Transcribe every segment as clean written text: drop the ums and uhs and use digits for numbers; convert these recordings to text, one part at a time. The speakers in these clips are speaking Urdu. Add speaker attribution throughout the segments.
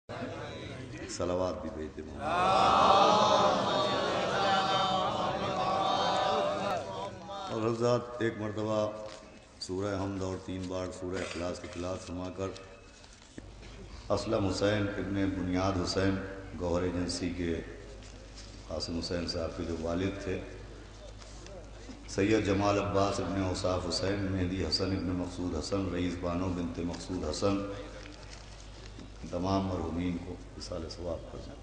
Speaker 1: صلوات بھی بھیج دیں۔ اور حضرات ایک مرتبہ سورہ حمد اور 3 بار سورہ اخلاص کی تلاوت فرما کر اسلم حسین ابن بنیاد حسین گوہر ایجنسی کے قاسم حسین صاحب کے جو والد تھے، سید جمال عباس ابن اوصاف حسین، مہدی حسن ابن مقصود حسن، رئیس بانو بنت مقصود حسن، تمام مرحومین کو اصال ثواب کر دیں۔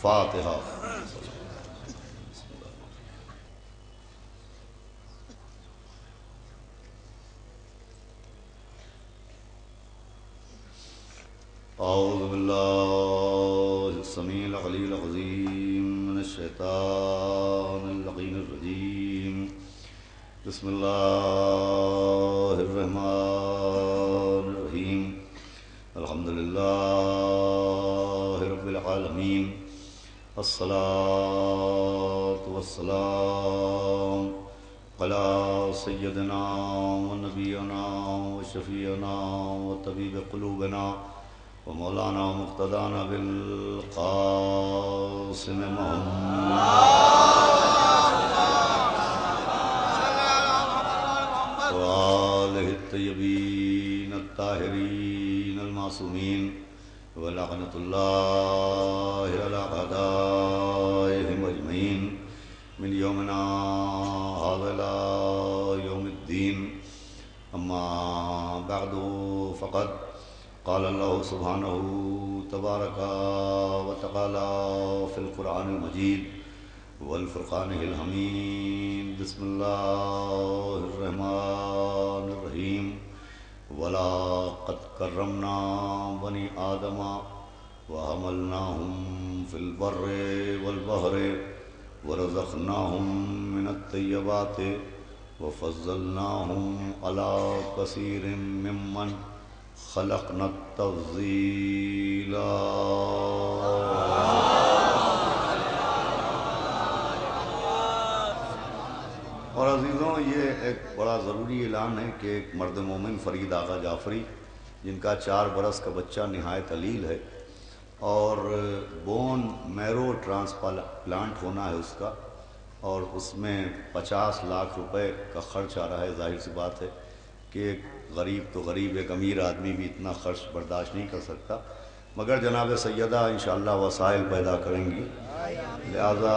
Speaker 1: فاتحہ۔ اعوذ باللہ السمیع العلی العظیم من الشیطان اللعین الرجیم، بسم اللہ الرحمن الرحیم، الحمدللہ رب العالمین، الصلاة والسلام علی سیدنا و نبینا و شفیعنا و طبیب قلوبنا ومولانا مقتدانا بالقاسم محمد وآلہ الطیبین الطاہرین المعصومین ولعنۃ اللہ علی اعدائہم اجمعین من یومنا ھذا الی یوم الدین، اما بعد فقد قال اللہ سبحانہ تبارک و تعالی فی القرآن المجید والفرقان الحمید، بسم اللہ الرحمن الرحیم، وَلَقَدْ كَرَّمْنَا بَنِي آدَمَ وَحَمَلْنَاهُمْ فِي الْبَرِّ وَالْبَحْرِ وَرَزَقْنَاهُمْ مِنَ الطَّيِّبَاتِ وَفَضَّلْنَاهُمْ عَلَى كَثِيرٍ مِّمَّنْ خلقنا تفضیلا۔ اور عزیزوں، یہ ایک بڑا ضروری اعلان ہے کہ ایک مرد مومن فرید آغا جعفری، جن کا 4 برس کا بچہ نہایت علیل ہے اور بون میرو ٹرانسپلانٹ ہونا ہے اس کا، اور اس میں 50 لاکھ روپے کا خرچ آ رہا ہے۔ ظاہر سی بات ہے کہ ایک غریب تو غریب، ایک امیر آدمی بھی اتنا خرچ برداشت نہیں کر سکتا، مگر جناب سیدہ انشاءاللہ وسائل پیدا کریں گی، لہذا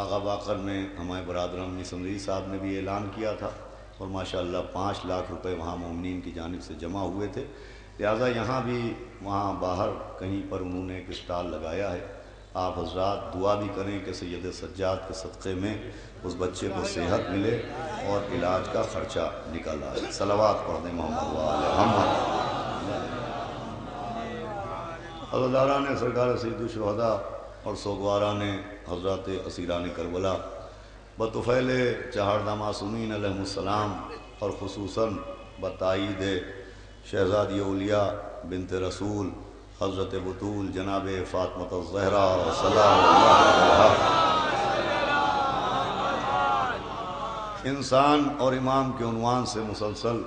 Speaker 1: آغا باقر میں ہمارے برادر امنی سمری صاحب نے بھی اعلان کیا تھا، اور ماشاءاللہ 5 لاکھ روپے وہاں مومنین کی جانب سے جمع ہوئے تھے، لہذا یہاں بھی وہاں باہر کہیں پر انہوں نے ایک اسٹال لگایا ہے۔ آپ حضرات دعا بھی کریں کہ سید سجاد کے صدقے میں اس بچے کو صحت ملے اور علاج کا خرچہ نکل آئے۔ صلوات پڑھ دیں محمد وآل محمد۔ حضرتاران سرکار سید الشہداء اور سوگواران حضرات اسیران کربلا بطفیل چہاردہ معصومین علیہ السلام، اور خصوصاً بتائید شہزادی اولیاء بنت رسول حضرت بطول جناب فاطمہ الزہرا سلام اللہ علیہا۔ انسان اور امام کے عنوان سے مسلسل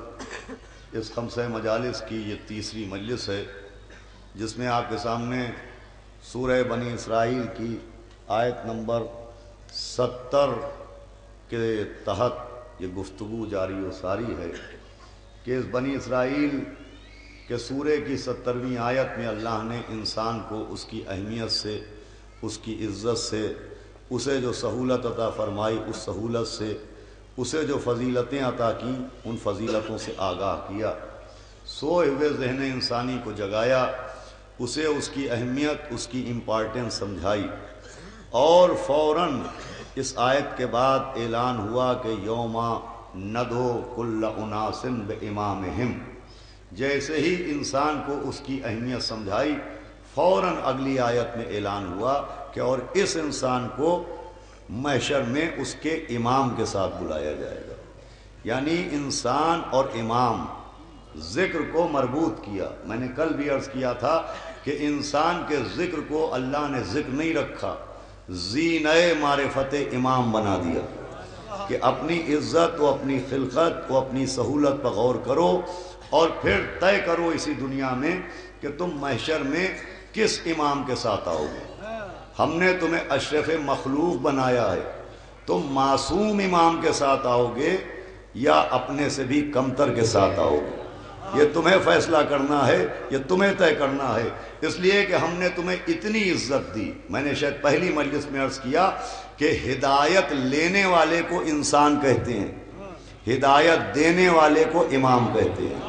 Speaker 1: اس 5 مجالس کی یہ 3ری مجلس ہے، جس میں آپ کے سامنے سورہ بنی اسرائیل کی آیت نمبر 70 کے تحت یہ گفتگو جاری و ساری ہے کہ اس بنی اسرائیل کہ سورہ کی 70ویں آیت میں اللہ نے انسان کو اس کی اہمیت سے، اس کی عزت سے، اسے جو سہولت عطا فرمائی اس سہولت سے، اسے جو فضیلتیں عطا کی ان فضیلتوں سے آگاہ کیا، سوئے ہوئے ذہن انسانی کو جگایا، اسے اس کی اہمیت، اس کی امپارٹنس سمجھائی، اور فوراً اس آیت کے بعد اعلان ہوا کہ یوم ندعو کل اناس بامامہم۔ جیسے ہی انسان کو اس کی اہمیت سمجھائی، فوراً اگلی آیت میں اعلان ہوا کہ اور اس انسان کو محشر میں اس کے امام کے ساتھ بلایا جائے گا۔ یعنی انسان اور امام ذکر کو مربوط کیا۔ میں نے کل بھی عرض کیا تھا کہ انسان کے ذکر کو اللہ نے ذکر نہیں رکھا، زینۂ معرفت امام بنا دیا۔ کہ اپنی عزت و اپنی خلقت و اپنی سہولت پر غور کرو اور پھر طے کرو اسی دنیا میں کہ تم محشر میں کس امام کے ساتھ آؤ گے۔ ہم نے تمہیں اشرف مخلوق بنایا ہے، تم معصوم امام کے ساتھ آؤ گے یا اپنے سے بھی کمتر کے ساتھ آؤ گے، یہ تمہیں فیصلہ کرنا ہے، یہ تمہیں طے کرنا ہے۔ اس لیے کہ ہم نے تمہیں اتنی عزت دی، میں نے شاید پہلی مجلس میں عرض کیا کہ ہدایت لینے والے کو انسان کہتے ہیں، ہدایت دینے والے کو امام کہتے ہیں۔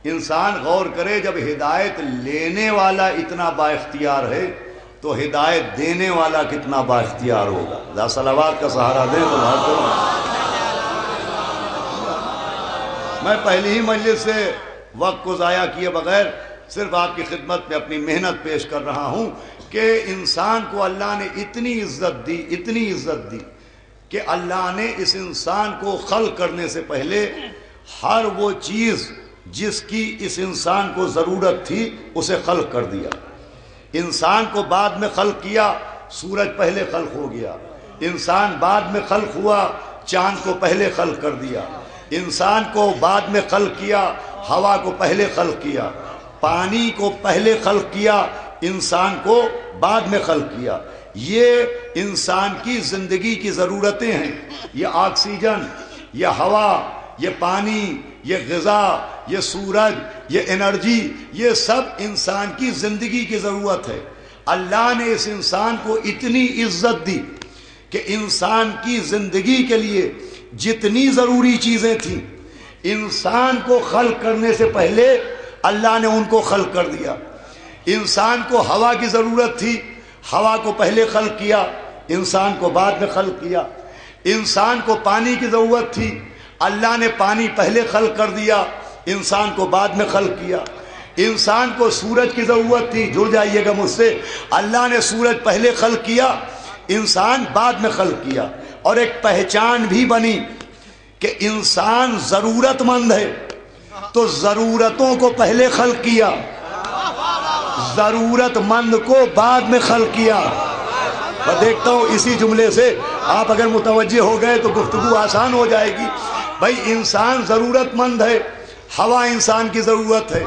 Speaker 1: انسان غور کرے، جب ہدایت لینے والا اتنا با اختیار ہے تو ہدایت دینے والا کتنا با اختیار ہوگا۔ ذرا صلوات کا سہارا دیں تو بات کرو۔ میں پہلی ہی مجلس سے وقت کو ضائع کیے بغیر صرف آپ کی خدمت میں اپنی محنت پیش کر رہا ہوں کہ انسان کو اللہ نے اتنی عزت دی، اتنی عزت دی کہ اللہ نے اس انسان کو خلق کرنے سے پہلے ہر وہ چیز جس کی اس انسان کو ضرورت تھی اسے خلق کر دیا۔ انسان کو بعد میں خلق کیا، سورج پہلے خلق ہو گیا۔ انسان بعد میں خلق ہوا، چاند کو پہلے خلق کر دیا۔ انسان کو بعد میں خلق کیا، ہوا کو پہلے خلق کیا۔ پانی کو پہلے خلق کیا، انسان کو بعد میں خلق کیا۔ یہ انسان کی زندگی کی ضرورتیں ہیں، یہ آکسیجن، یہ ہوا، یہ پانی، یہ غذا، یہ سورج، یہ انرجی، یہ سب انسان کی زندگی کی ضرورت ہے۔ اللہ نے اس انسان کو اتنی عزت دی کہ انسان کی زندگی کے لیے جتنی ضروری چیزیں تھیں انسان کو خلق کرنے سے پہلے اللہ نے ان کو خلق کر دیا۔ انسان کو ہوا کی ضرورت تھی، ہوا کو پہلے خلق کیا، انسان کو بعد میں خلق کیا۔ انسان کو پانی کی ضرورت تھی، اللہ نے پانی پہلے خلق کر دیا، انسان کو بعد میں خلق کیا۔ انسان کو سورج کی ضرورت تھی، جڑ جائیے گا مجھ سے، اللہ نے سورج پہلے خلق کیا، انسان بعد میں خلق کیا۔ اور ایک پہچان بھی بنی کہ انسان ضرورت مند ہے تو ضرورتوں کو پہلے خلق کیا، ضرورت مند کو بعد میں خلق کیا۔ میں دیکھتا ہوں اسی جملے سے آپ اگر متوجہ ہو گئے تو گفتگو آسان ہو جائے گی۔ بھائی انسان ضرورت مند ہے، ہوا انسان کی ضرورت ہے،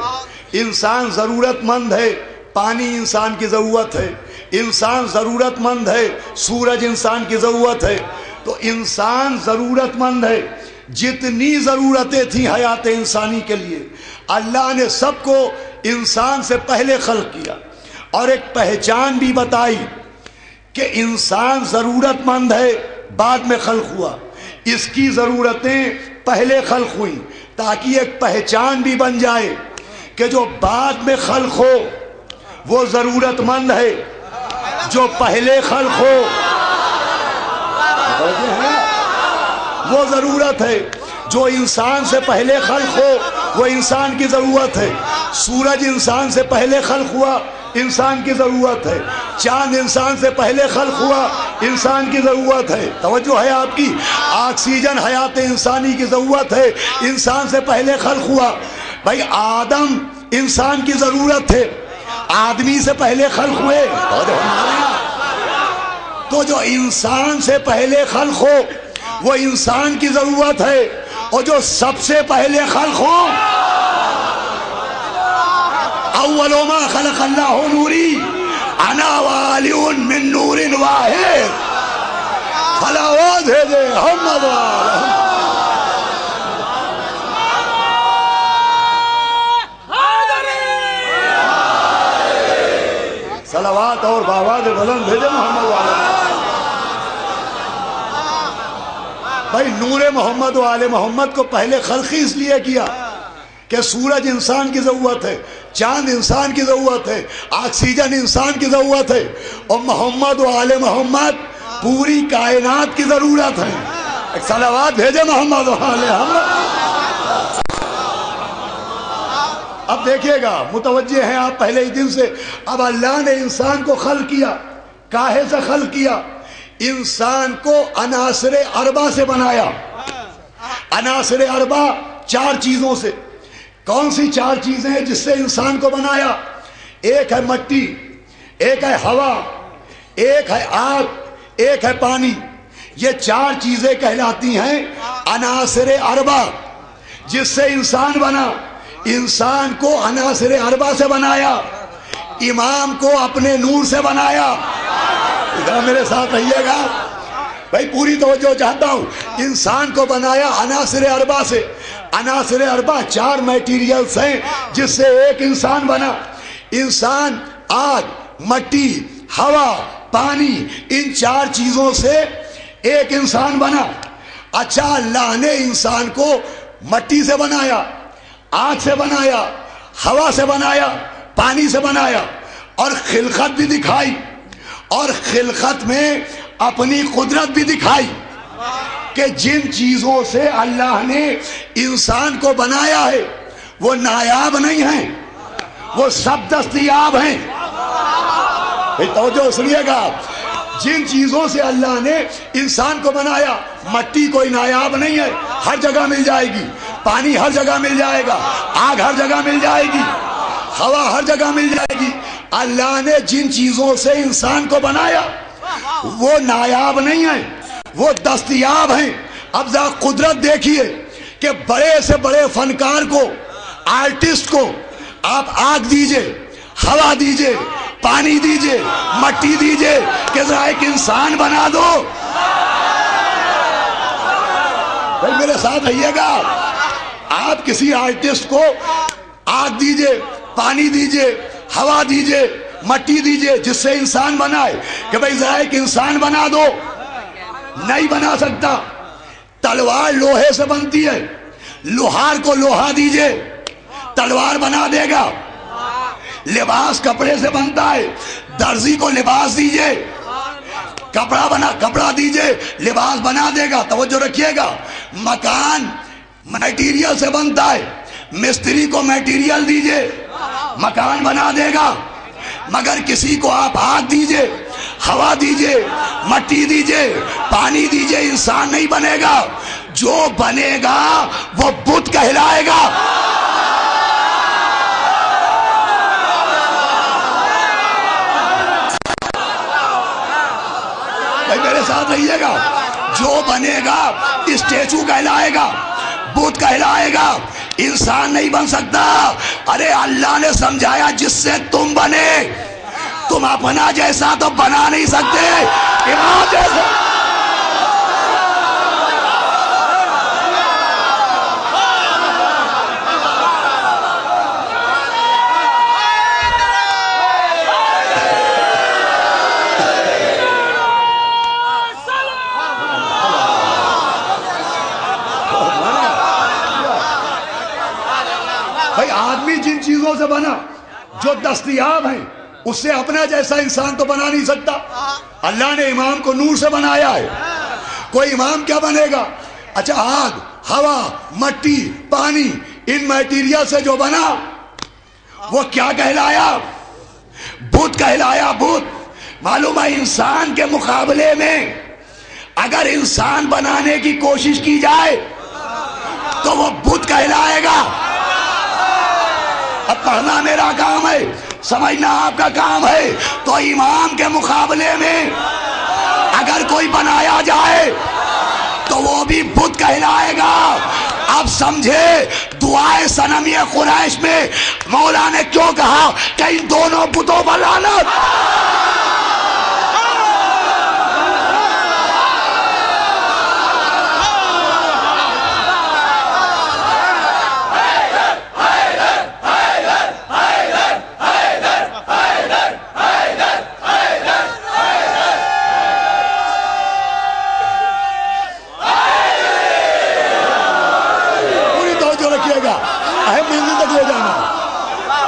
Speaker 1: انسان ضرورت مند ہے، پانی انسان کی ضرورت ہے، انسان ضرورت مند ہے، سورج انسان کی ضرورت ہے۔ تو انسان ضرورت مند ہے۔ جتنی ضرورتیں تھیں حیات انسانی کے لیے اللہ نے سب کو انسان سے پہلے خلق کیا، اور ایک پہچان بھی بتائی کہ انسان ضرورت مند ہے، بعد میں خلق ہوا، اس کی ضرورتیں پہلے خلق ہوئیں، تاکہ ایک پہچان بھی بن جائے کہ جو بعد میں خلق ہو وہ ضرورت مند ہے، جو پہلے خلق ہو وہ ضرورت ہے۔ جو انسان سے پہلے خلق ہو وہ انسان کی ضرورت ہے۔ سورج انسان سے پہلے خلق ہوا، انسان کی ضرورت ہے۔ چاند انسان سے پہلے خلق ہوا، انسان کی ضرورت ہے۔ توجہ ہے آپ کی؟ آکسیجن حیات انسانی کی ضرورت ہے، انسان سے پہلے خلق ہوا۔ بھائی آدم انسان کی ضرورت ہے، آدمی سے پہلے خلق ہوئے۔ تو جو انسان سے پہلے خلق ہو وہ انسان کی ضرورت ہے، اور جو سب سے پہلے خلق ہو اول ما خلق اللہ نوری انا والی من نور واحد صلوات ہے دے محمد صلوات اور باواد بلند بھیجے محمد والا۔ بھائی نور محمد و آل محمد کو پہلے خلقی اس لیے کیا کہ سورج انسان کی ضرورت ہے، چاند انسان کی ضرورت ہے، آکسیجن انسان کی ضرورت ہے، اور محمد و آل محمد پوری کائنات کی ضرورت ہے۔ ایک صلوات بھیجے محمد و آل محمد۔ اب دیکھیے گا، متوجہ ہیں آپ پہلے ہی دن سے۔ اب اللہ نے انسان کو خلق کیا، کاہے سے خلق کیا؟ انسان کو عناصر اربع سے بنایا۔ عناصر اربع چار چیزوں سے۔ کون سی چار چیزیں ہیں جس سے انسان کو بنایا؟ ایک ہے مٹی، ایک ہے ہوا، ایک ہے آگ، ایک ہے پانی۔
Speaker 2: یہ چار چیزیں کہلاتی ہیں عناصر اربع جس سے انسان بنا. انسان کو عناصر اربع سے بنایا. امام کو اپنے نور سے بنایا. ذرا میرے ساتھ رہیے گا بھائی, پوری توجہ چاہتا ہوں. انسان کو بنایا عناصر اربع سے. عناصر اربع چار میٹیریلز ہیں جس سے ایک انسان بنا. انسان آگ, مٹی, ہوا, پانی, ان چار چیزوں سے ایک انسان بنا. اچھا, اللہ نے انسان کو مٹی سے بنایا, آگ سے بنایا, ہوا سے بنایا, پانی سے بنایا, اور خلقت بھی دکھائی, اور خلقت میں اپنی قدرت بھی دکھائی کہ جن چیزوں سے اللہ نے انسان کو بنایا ہے وہ نایاب نہیں ہیں, وہ سب دستیاب ہیں. توجہ سنیے گا, جن چیزوں سے اللہ نے انسان کو بنایا, مٹی کوئی نایاب نہیں ہے, ہر جگہ مل جائے گی. پانی ہر جگہ مل جائے گا, آگ ہر جگہ مل جائے گی, ہوا ہر جگہ مل جائے گی. اللہ نے جن چیزوں سے انسان کو بنایا وہ نایاب نہیں ہیں, وہ دستیاب ہیں. اب ذرا قدرت دیکھیے کہ بڑے سے بڑے فنکار کو, آرٹسٹ کو آپ آگ دیجئے, ہوا دیجئے, پانی دیجئے, مٹی دیجئے, کہ ذرا ایک انسان بنا دو. بھائی میرے ساتھ رہیے گا, آپ کسی آرٹسٹ کو آگ دیجئے, پانی دیجئے, ہوا دیجئے, مٹی دیجئے, جس سے انسان بنائے, کہ بھائی ذرا ایک انسان بنا دو, نہیں بنا سکتا. تلوار لوہے سے بنتی ہے, لوہار کو لوہا دیجئے تلوار بنا دے گا. لباس کپڑے سے بنتا ہے, درزی کو لباس دیجئے, کپڑا دیجئے, لباس بنا دے گا. توجہ رکھیے گا, مکان میٹیریل سے بنتا ہے, مستری کو میٹیریل دیجئے, مکان بنا دے گا. مگر کسی کو آپ آگ دیجئے, ہوا دیجئے, مٹی دیجئے, پانی دیجئے, انسان نہیں بنے گا. جو بنے گا وہ بت کہلائے گا. میرے ساتھ رہیے گا, جو بنے گا اسٹیچو کہلائے گا, بت کہلائے گا, انسان نہیں بن سکتا. ارے اللہ نے سمجھایا جس سے تم بنے, تم اپنا جیسا تو بنا نہیں سکتے, امام جیسا. جن چیزوں سے بنا جو دستیاب ہیں, اس سے اپنا جیسا انسان تو بنا نہیں سکتا. اللہ نے امام کو نور سے بنایا ہے, کوئی امام کیا بنے گا؟ اچھا, آگ, ہوا, مٹی, پانی, ان میٹیریل سے جو بنا وہ کیا کہلایا؟ بت کہلایا. بت معلوم ہے انسان کے مقابلے میں اگر انسان بنانے کی کوشش کی جائے تو وہ بت کہلائے گا. اب پڑھنا میرا کام ہے, سمجھنا آپ کا کام ہے. تو امام کے مقابلے میں اگر کوئی بنایا جائے تو وہ بھی بت کہلائے گا. اب سمجھے دعائے صنمی قریش میں مولا نے کیوں کہا کہ ان دونوں بتوں پر لعنت.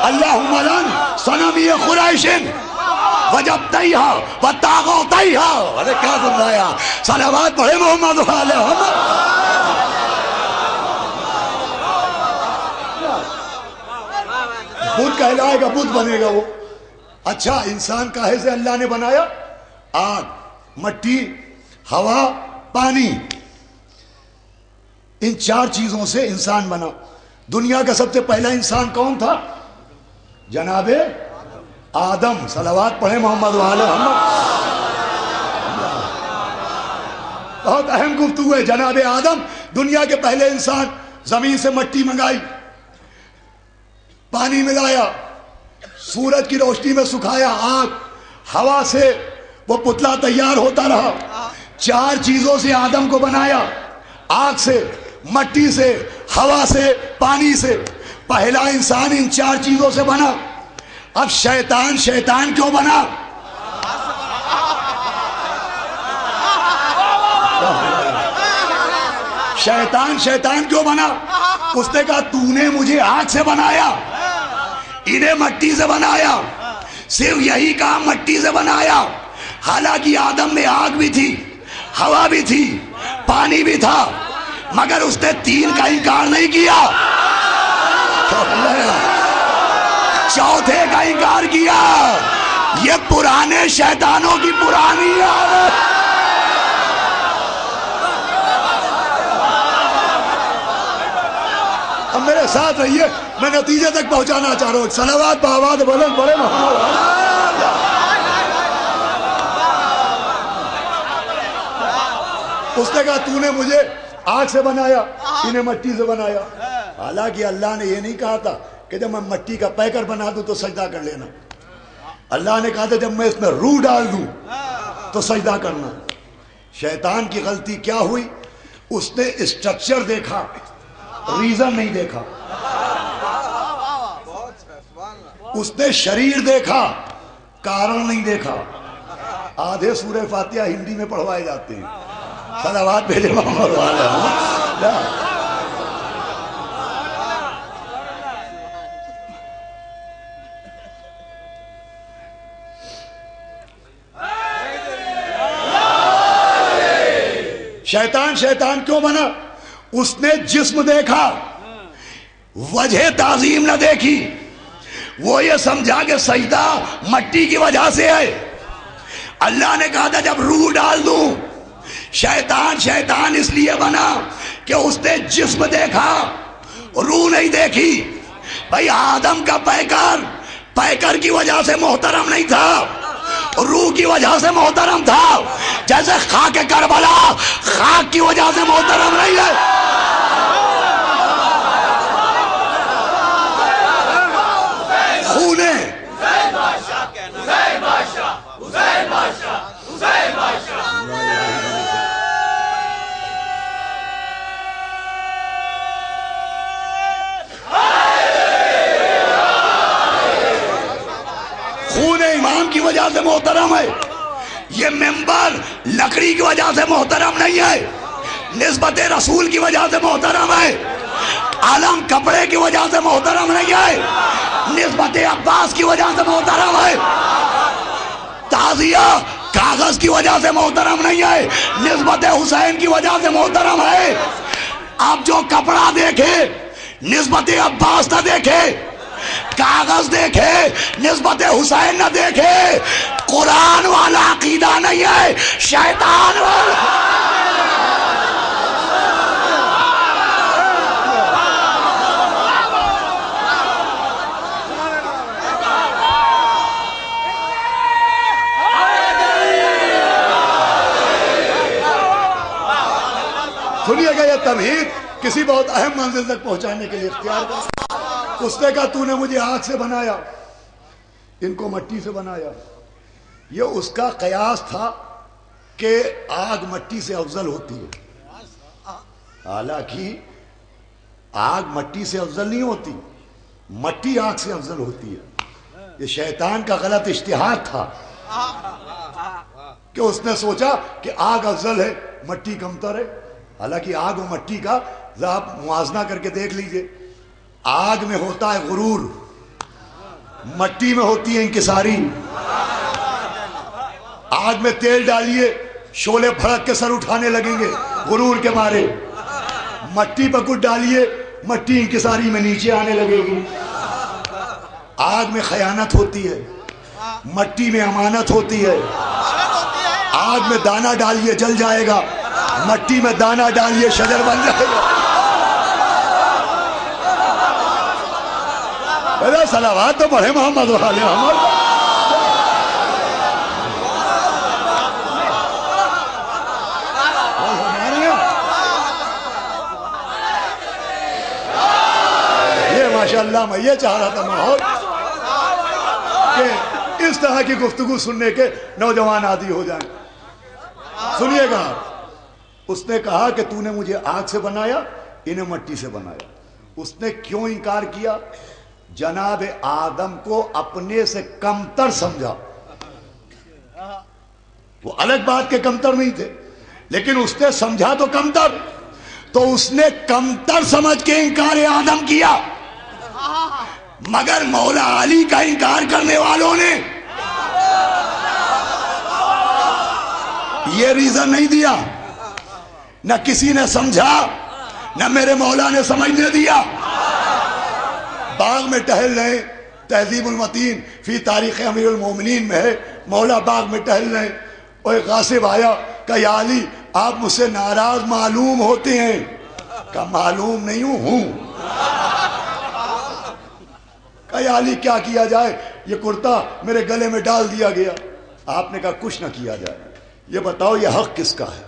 Speaker 2: اللہم لن صنمی قریش وجبتیہا وطاغوتیہا. ارے کیا سمجھایا, صلوات پڑھے محمد علیہ محمد. بدھ کہلائے گا, بدھ بنے گا وہ. اچھا, انسان کاہے سے اللہ نے بنایا؟ آگ, مٹی, ہوا, پانی, ان چار چیزوں سے انسان بنا. دنیا کا سب سے پہلا انسان کون تھا؟ جناب آدم. صلوات پڑھے محمد علیہ محمد. بہت اہم گفتگو ہے. جناب آدم دنیا کے پہلے انسان زمین سے مٹی منگائی, پانی ملایا, سورج کی روشنی میں سکھایا, آگ, ہوا سے وہ پتلا تیار ہوتا رہا. 4 چیزوں سے آدم کو بنایا, آگ سے, مٹی سے, ہوا سے, پانی سے. پہلا انسان ان 4 چیزوں سے بنا. اب شیطان کیوں بنا؟ شیطان کیوں بنا؟ اس نے کہا تو نے مجھے آگ سے بنایا, انہیں مٹی سے بنایا, صرف یہی کام مٹی سے بنایا. حالانکہ آدم میں آگ بھی تھی, ہوا بھی تھی, پانی بھی تھا, مگر اس نے 3 کا انکار نہیں کیا, چوتھے کا انکار کیا. یہ پرانے شیطانوں کی پرانی عادت. اب میرے ساتھ رہیے, میں نتیجے تک پہنچانا چاہ رہا ہوں. صلوات بآواز بلند بڑے محمد. اس نے کہا تو نے مجھے آگ سے بنایا, انہیں مٹی سے بنایا. حالانکہ اللہ نے یہ نہیں کہا تھا کہ جب میں مٹی کا پیکر بنا دوں تو سجدہ کر لینا. اللہ نے کہا تھا جب میں اس میں روح ڈال دوں تو سجدہ کرنا. شیطان کی غلطی کیا ہوئی؟ اس نے اسٹرکچر دیکھا, ریزن نہیں دیکھا. اس نے شریر دیکھا, کارن نہیں دیکھا. آدھے سورہ فاتحہ ہندی میں پڑھوائے جاتے ہیں. صلوات بھیجے محمد والے. شیطان کیوں بنا؟ اس نے جسم دیکھا, وجہ تعظیم نہ دیکھی. وہ یہ سمجھا کہ سجدہ مٹی کی وجہ سے ہے. اللہ نے کہا تھا جب روح ڈال دوں. شیطان اس لیے بنا کہ اس نے جسم دیکھا, روح نہیں دیکھی. بھائی آدم کا پیکر کی وجہ سے محترم نہیں تھا, روح کی وجہ سے محترم تھا. جیسے خاک کربلا خاک کی وجہ سے محترم نہیں ہے. خونے امام کی وجہ سے محترم ہے. یہ ممبر لکڑی کی وجہ سے محترم نہیں ہے, نسبت رسول کی وجہ سے محترم ہے. عالم کپڑے کی وجہ سے محترم نہیں ہے, نسبت عباس کی وجہ سے محترم ہے. تعزیہ کاغذ کی وجہ سے محترم نہیں ہے, نسبت حسین کی وجہ سے محترم ہے. آپ جو کپڑا دیکھے نسبت عباس نہ دیکھے, کاغذ دیکھے نسبت حسین نہ دیکھے. قرآن والا عقیدہ نہیں ہے, شیطان والا. سنیے گا, یہ تمہید کسی بہت اہم منزل تک پہنچانے کے لیے اختیار کر. اس نے کہا تو نے مجھے آگ سے بنایا, ان کو مٹی سے بنایا. یہ اس کا قیاس تھا کہ آگ مٹی سے افضل ہوتی ہے. حالانکہ آگ مٹی سے افضل نہیں ہوتی, مٹی آگ سے افضل ہوتی ہے. یہ شیطان کا غلط اجتہاد تھا کہ اس نے سوچا کہ آگ افضل ہے, مٹی کمتر ہے. حالانکہ آگ و مٹی کا آپ موازنہ کر کے دیکھ لیجئے. آگ میں ہوتا ہے غرور, مٹی میں ہوتی ہے انکساری. آگ میں تیل ڈالیے, شعلے بھڑک کے سر اٹھانے لگیں گے غرور کے مارے. مٹی پر کچھ ڈالیے, مٹی انکساری میں نیچے آنے لگے گی. آگ میں خیانت ہوتی ہے, مٹی میں امانت ہوتی ہے. آگ میں دانہ ڈالیے جل جائے گا, مٹی میں دانہ ڈالیے شجر بن جائے گا. صلوات تو پڑھے محمد والے محمد. اللہ میں یہ چاہ رہا تھا ماحول کہ اس طرح کی گفتگو سننے کے نوجوان عادی ہو جائیں. سنیے گا, اس نے کہا کہ تو نے مجھے آگ سے بنایا, انہیں مٹی سے بنایا. اس نے کیوں انکار کیا؟ جناب آدم کو اپنے سے کمتر سمجھا. وہ الگ بات کے کمتر نہیں تھے, لیکن اس نے سمجھا تو کمتر, تو اس نے کمتر سمجھ کے انکار آدم کیا. مگر مولا علی کا انکار کرنے والوں نے یہ ریزن نہیں دیا, نہ کسی نے سمجھا, نہ میرے مولا نے سمجھنے دیا. باغ میں ٹہل رہے, تہذیب المتین فی تاریخ امیر المومنین میں ہے, مولا باغ میں ٹہل رہے, اور ایک غاصب آیا کہ یا علی آپ مجھ سے ناراض معلوم ہوتے ہیں. کہ معلوم نہیں ہوں. کہ یا علی کیا کیا جائے, یہ کرتا میرے گلے میں ڈال دیا گیا. آپ نے کہا کچھ نہ کیا جائے, یہ بتاؤ یہ حق کس کا ہے,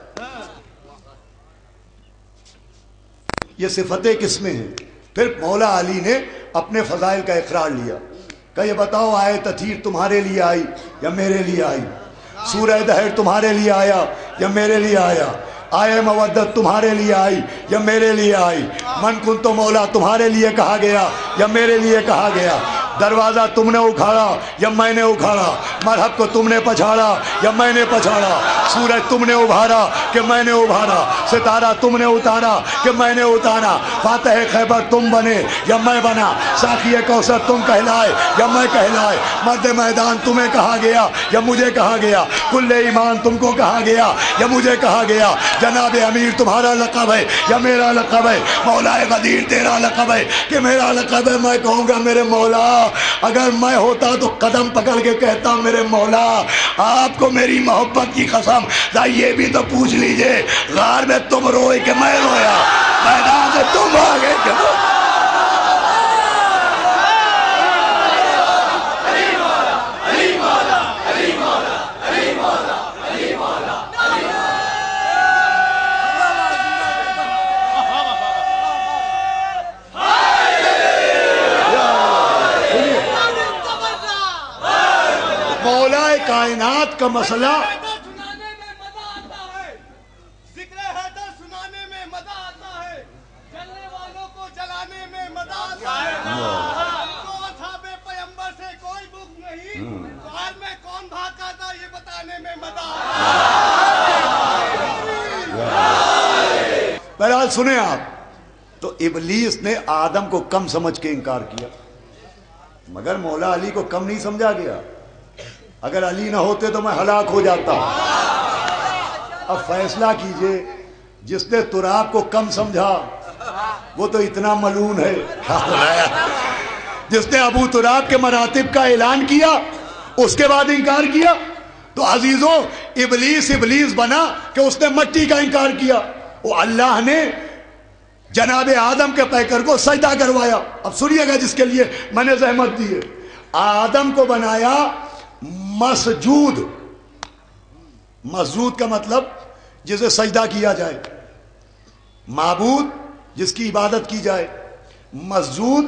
Speaker 2: یہ صفتیں کس میں ہیں. پھر مولا علی نے اپنے فضائل کا اقرار لیا کہ یہ بتاؤ آئے تطہیر تمہارے لیے آئی یا میرے لیے آئی, سورہ دہر تمہارے لیے آیا یا میرے لیے آیا, آئے مودت تمہارے لیے آئی یا میرے لیے آئی, من کن تو مولا تمہارے لیے کہا گیا یا میرے لیے کہا گیا, دروازہ تم نے اکھاڑا یا میں نے اکھاڑا, مرحب کو تم نے پچھاڑا یا میں نے پچھاڑا, سورج تم نے ابھارا کہ میں نے ابھارا, ستارہ تم نے اتارا کہ میں نے اتارا, فاتح خیبر تم بنے یا میں بنا, ساقی کوثر تم کہلائے یا میں کہلائے, مرد میدان تمہیں کہا گیا یا مجھے کہا گیا, کل ایمان تم کو کہا گیا یا مجھے کہا گیا, جناب امیر تمہارا لقب ہے یا میرا لقب ہے, مولا غدیر تیرا لقب ہے کہ میرا لقب ہے. میں کہوں گا میرے مولا, اگر میں ہوتا تو قدم پکڑ کے کہتا میرے مولا آپ کو میری محبت کی قسم, یہ بھی تو پوچھ لیجئے غار میں تم روئے کہ میں رویا, میدان سے تم آگے کہ کائنات کا مسئلہ
Speaker 3: سنانے میں مزہ آتا ہے, ذکر حیدر سنانے میں مزہ آتا ہے, جلنے والوں کو جلانے میں مزہ آتا ہے. تو اصحاب پیغمبر سے کوئی بغض نہیں, غار میں کون بھاگا تھا یہ بتانے میں مزہ آتا ہے.
Speaker 2: بہرحال سنیں آپ, تو ابلیس نے آدم کو کم سمجھ کے انکار کیا, مگر مولا علی کو کم نہیں سمجھا گیا. اگر علی نہ ہوتے تو میں ہلاک ہو جاتا. اب فیصلہ کیجئے, جس نے تراب کو کم سمجھا وہ تو اتنا ملعون ہے, جس نے ابو تراب کے مراتب کا اعلان کیا اس کے بعد انکار کیا. تو عزیزوں ابلیس بنا کہ اس نے مٹی کا انکار کیا. وہ اللہ نے جناب آدم کے پیکر کو سجدہ کروایا. اب سنیے گا جس کے لیے میں نے زحمت دی ہے, آدم کو بنایا مسجود. مسجود کا مطلب جسے سجدہ کیا جائے, معبود جس کی عبادت کی جائے, مسجود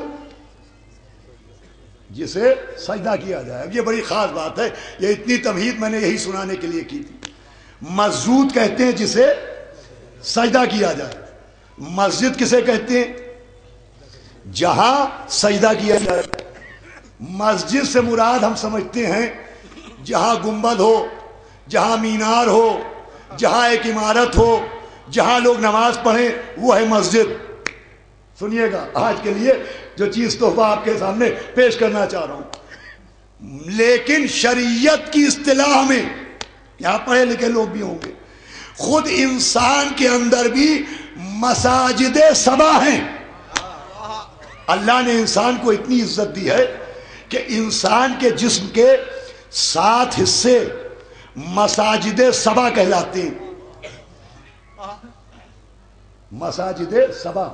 Speaker 2: جسے سجدہ کیا جائے. اب یہ بڑی خاص بات ہے, یہ اتنی تمہید میں نے یہی سنانے کے لیے کی تھی. مسجود کہتے ہیں جسے سجدہ کیا جائے. مسجد کسے کہتے ہیں؟ جہاں سجدہ کیا جائے. مسجد سے مراد ہم سمجھتے ہیں جہاں گنبد ہو, جہاں مینار ہو, جہاں ایک عمارت ہو, جہاں لوگ نماز پڑھیں, وہ ہے مسجد. سنیے گا آج کے لیے جو چیز تحفہ آپ کے سامنے پیش کرنا چاہ رہا ہوں. لیکن شریعت کی اصطلاح میں, یہاں پڑھے لکھے لوگ بھی ہوں گے, خود انسان کے اندر بھی مساجد سبا ہیں. اللہ نے انسان کو اتنی عزت دی ہے کہ انسان کے جسم کے 7 حصے مساجد سبا کہلاتے ہیں. مساجد سبا,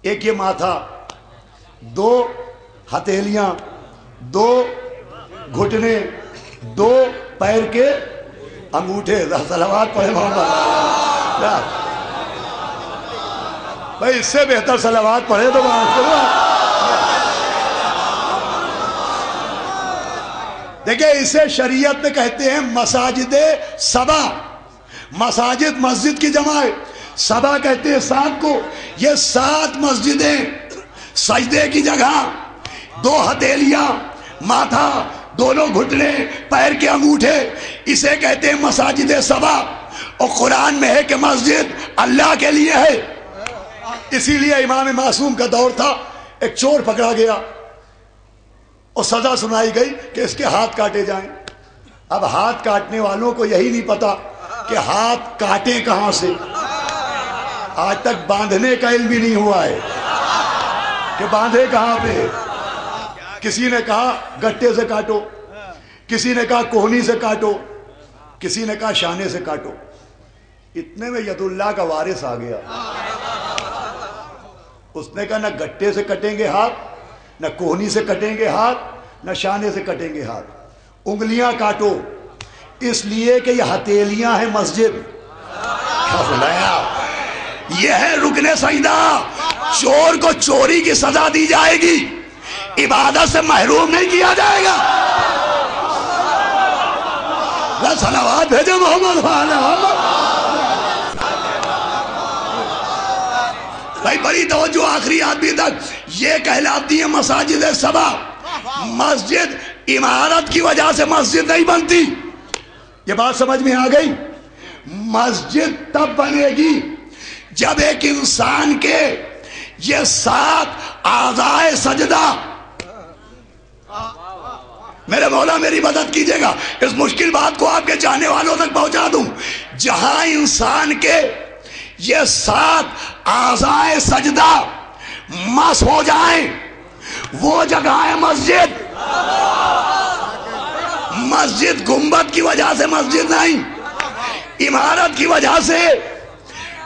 Speaker 2: ایک یہ ماتھا, 2 ہتھیلیاں, 2 گھٹنے, 2 پیر کے انگوٹھے. صلوات پڑھے محمد. بھائی اس سے بہتر صلوات پڑھے تو دیکھیں اسے شریعت میں کہتے ہیں مساجد سبا. مساجد مسجد کی جمع ہے, سبا کہتے ہیں 7 کو. یہ 7 مسجدیں, سجدے کی جگہ, 2 ہتھیلیاں, ماتھا, دونوں گھٹنے, پیر کے انگوٹھے, اسے کہتے ہیں مساجد سبا. اور قرآن میں ہے کہ مسجد اللہ کے لیے ہے. اسی لیے امام معصوم کا دور تھا, ایک چور پکڑا گیا اور سزا سنائی گئی کہ اس کے ہاتھ کاٹے جائیں. اب ہاتھ کاٹنے والوں کو یہی نہیں پتا کہ ہاتھ کاٹیں کہاں سے. آج تک باندھنے کا علم بھی نہیں ہوا ہے کہ باندھے کہاں پہ. کسی نے کہا گٹے سے کاٹو, کسی نے کہا کوہنی سے کاٹو, کسی نے کہا شانے سے کاٹو. اتنے میں ید اللہ کا وارث آ گیا. اس نے کہا نہ گٹے سے کٹیں گے ہاتھ, نہ کوہنی سے کٹیں گے ہاتھ, نہ شانے سے کٹیں گے ہاتھ. انگلیاں کاٹو, اس لیے کہ یہ ہتھیلیاں ہیں مسجد. یہ ہے رکن سجدہ. چور کو چوری کی سزا دی جائے گی, عبادت سے محروم نہیں کیا جائے گا. صلوات بھیجو محمد محمد. بھائی بڑی توجہ, آخری آدمی تک. یہ کہلاتی ہے مساجد سبا. مسجد عمارت کی وجہ سے مسجد نہیں بنتی. یہ بات سمجھ میں آ گئی. مسجد تب بنے گی جب ایک انسان کے یہ 7 اعضائے سجدہ. میرے مولا میری مدد کیجئے گا, اس مشکل بات کو آپ کے چاہنے والوں تک پہنچا دوں. جہاں انسان کے یہ 7 اعضائے سجدہ مس ہو جائیں, وہ جگہ ہے مسجد. مسجد گنبد کی وجہ سے مسجد نہیں, عمارت کی وجہ سے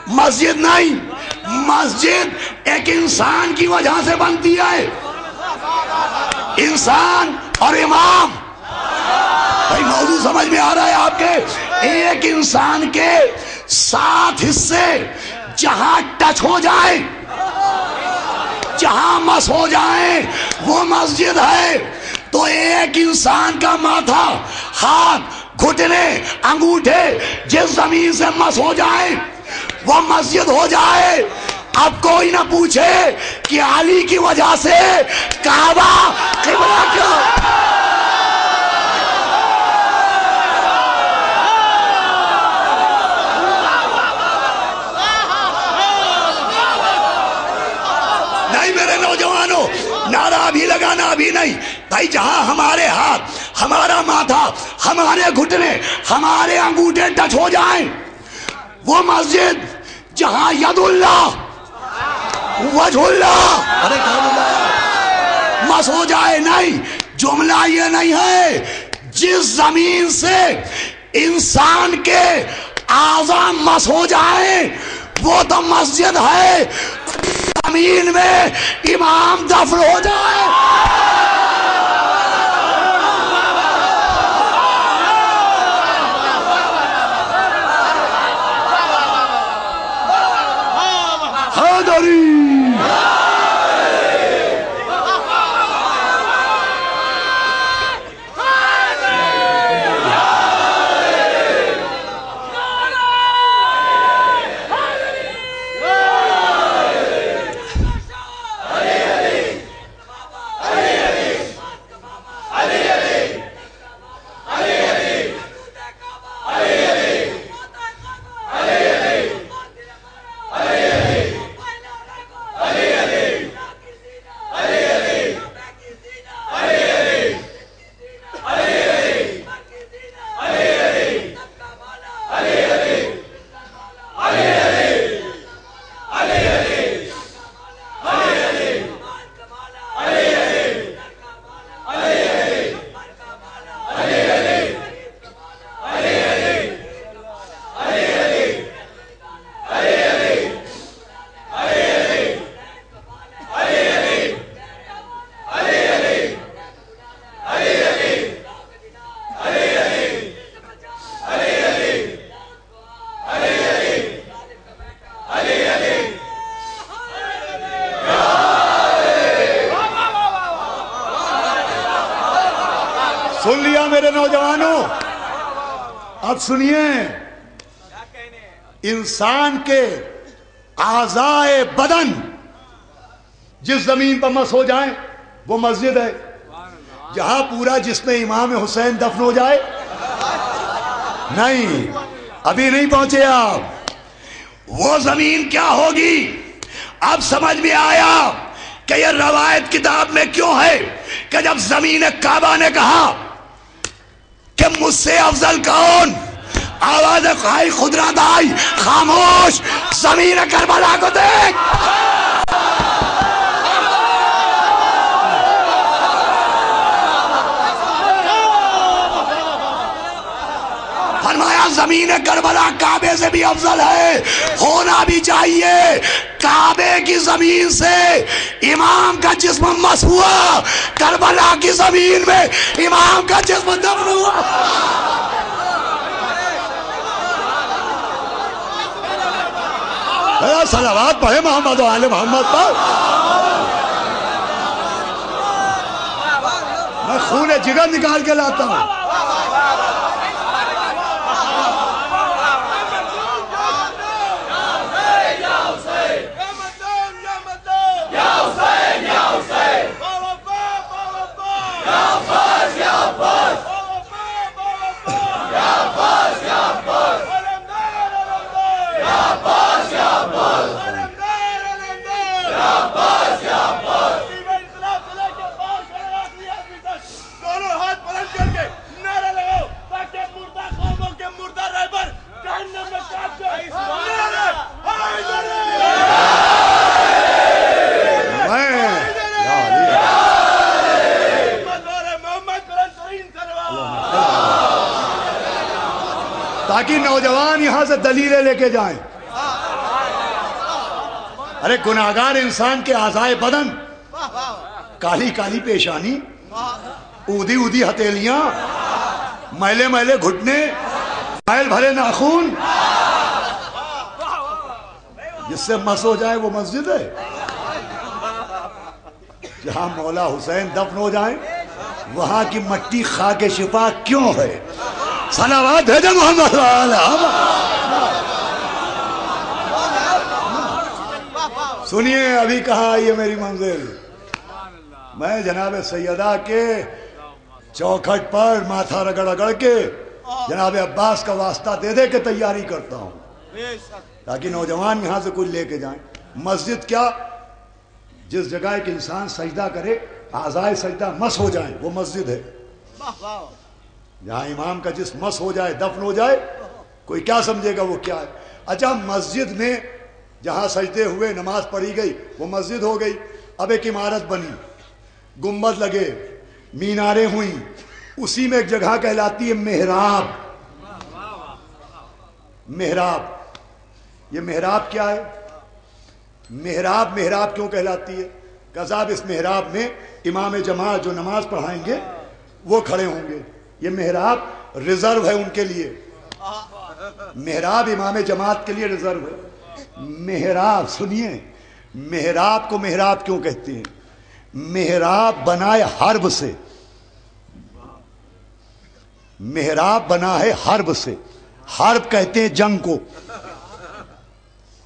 Speaker 2: مسجد نہیں. مسجد ایک انسان کی وجہ سے بنتی ہے, انسان اور امام. بھائی موضوع سمجھ میں آ رہا ہے آپ کے. ایک انسان کے 7 حصے جہاں ٹچ ہو جائیں, جہاں مس ہو جائیں, وہ مسجد ہے. تو ایک انسان کا ماتھا, ہاتھ, گھٹنے, انگوٹھے جس زمین سے مس ہو جائیں وہ مسجد ہو جائے. اب کوئی نہ پوچھے کہ علی کی وجہ سے کعبہ قبلہ کیوں. نہیں میرے نوجوانوں, نعرہ بھی لگانا بھی نہیں. بھائی جہاں ہمارے ہاتھ, ہمارا ماتھا, ہمارے گھٹنے, ہمارے انگوٹھے ٹچ ہو جائیں وہ مسجد. جہاں ید اللہ, وجہ اللہ مس ہو جائے نہیں. جملہ یہ نہیں ہے جس زمین سے انسان کے اعضاء مس ہو جائیں وہ تو مسجد ہے. زمین میں امام دفن ہو جائے سن لیا میرے نوجوانوں؟ اب سنیے، انسان کے اعضائے بدن جس زمین پر مس ہو جائیں وہ مسجد ہے. جہاں پورا جسم امام حسین دفن ہو جائے، نہیں ابھی نہیں پہنچے آپ. وہ زمین کیا ہوگی؟ اب سمجھ میں آیا کہ یہ روایت کتاب میں کیوں ہے کہ جب زمین کعبہ نے کہا کہ مجھ سے افضل کون، آواز خائی خدرات آئی، خاموش، زمین کربلا کو دیکھ. فرمایا زمین کربلا کعبے سے بھی افضل ہے، ہونا بھی چاہیے. کعبے کی زمین سے امام کا جسم مس ہوا، کربلا کی زمین میں امام کا جسم دفن ہوا. صلوات پڑھے محمد و آل محمد پر. میں خون جگر نکال کے لاتا ہوں. تاکہ نوجوان یہاں سے دلیلیں لے کے جائیں. ارے گناہگار انسان کے اعضائے بدن، کالی کالی پیشانی، اودی اودی ہتھیلیاں، میلے میلے گھٹنے، میل بھرے ناخون، جس سے مس ہو جائے وہ مسجد ہے. جہاں مولا حسین دفن ہو جائیں وہاں کی مٹی خاک شفا کیوں ہے؟ صلوات بھیجے محمد علیہ. سنیے ابھی کہاں آئی ہے میری منزل. میں جناب سیدہ کے چوکھٹ پر ماتھا رگڑ رگڑ کے جناب عباس کا واسطہ دے دے کے تیاری کرتا ہوں تاکہ نوجوان یہاں سے کچھ لے کے جائیں. مسجد کیا؟ جس جگہ ایک انسان سجدہ کرے، اعضائے سجدہ مس ہو جائیں وہ مسجد ہے. جہاں امام کا جسم مس ہو جائے، دفن ہو جائے، کوئی کیا سمجھے گا وہ کیا ہے. اچھا مسجد میں جہاں سجدے ہوئے، نماز پڑھی گئی، وہ مسجد ہو گئی. اب ایک عمارت بنی، گنبد لگے، میناریں ہوئیں، اسی میں ایک جگہ کہلاتی ہے محراب. محراب، یہ محراب کیا ہے؟ محراب محراب کیوں کہلاتی ہے؟ کہ صاحب اس محراب میں امام جماعت جو نماز پڑھائیں گے وہ کھڑے ہوں گے. یہ محراب ریزرو ہے ان کے لیے. محراب امام جماعت کے لیے ریزرو ہے. محراب سنیے، محراب کو محراب کیوں کہتے ہیں؟ محراب بنا ہے حرب سے. محراب بنا ہے حرب سے. حرب کہتے ہیں جنگ کو.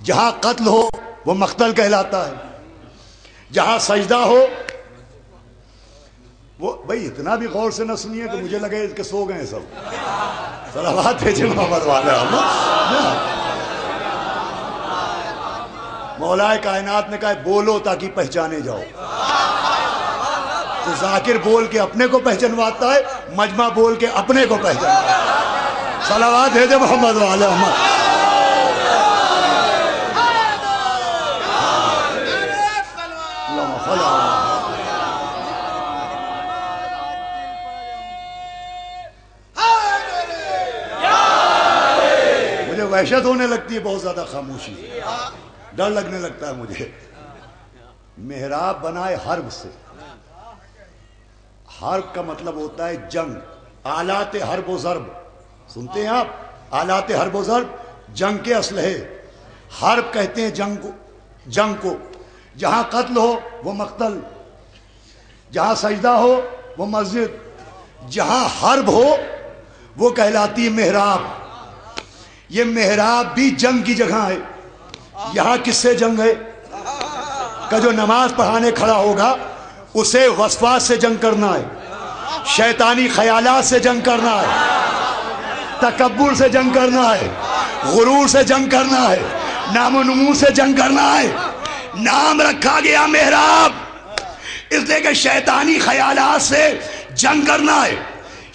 Speaker 2: جہاں قتل ہو وہ مقتل کہلاتا ہے. جہاں سجدہ ہو وہ، بھائی اتنا بھی غور سے نہ سنیے کہ مجھے لگے کہ سو گئے سب. صلوات بھیجے محمد والے. مولا کائنات نے کہا بولو تاکہ پہچانے جاؤ. تو ذاکر بول کے اپنے کو پہچانواتا ہے، مجمع بول کے اپنے کو پہچانواتا ہے. صلوات بھیجے محمد والے. مجھے وحشت ہونے لگتی ہے بہت زیادہ خاموشی، ڈر لگنے لگتا ہے مجھے. محراب بنائے حرب سے. حرب کا مطلب ہوتا ہے جنگ. آلات حرب و ضرب سنتے ہیں آپ؟ آلات حرب و ضرب جنگ کے اسلحے. حرب کہتے ہیں جنگ کو. جہاں قتل ہو وہ مقتل، جہاں سجدہ ہو وہ مسجد. جہاں حرب ہو وہ کہلاتی ہے محراب. یہ محراب بھی جنگ کی جگہ ہے. یہاں کس سے جنگ ہے؟ کہ جو نماز پڑھانے کھڑا ہوگا اسے وسواس سے جنگ کرنا ہے, شیطانی خیالات سے جنگ کرنا ہے, تکبر سے جنگ کرنا ہے, غرور سے جنگ کرنا ہے, نام و نمو سے جنگ کرنا ہے. نام رکھا گیا محراب اس لیے کہ شیطانی خیالات سے جنگ کرنا ہے,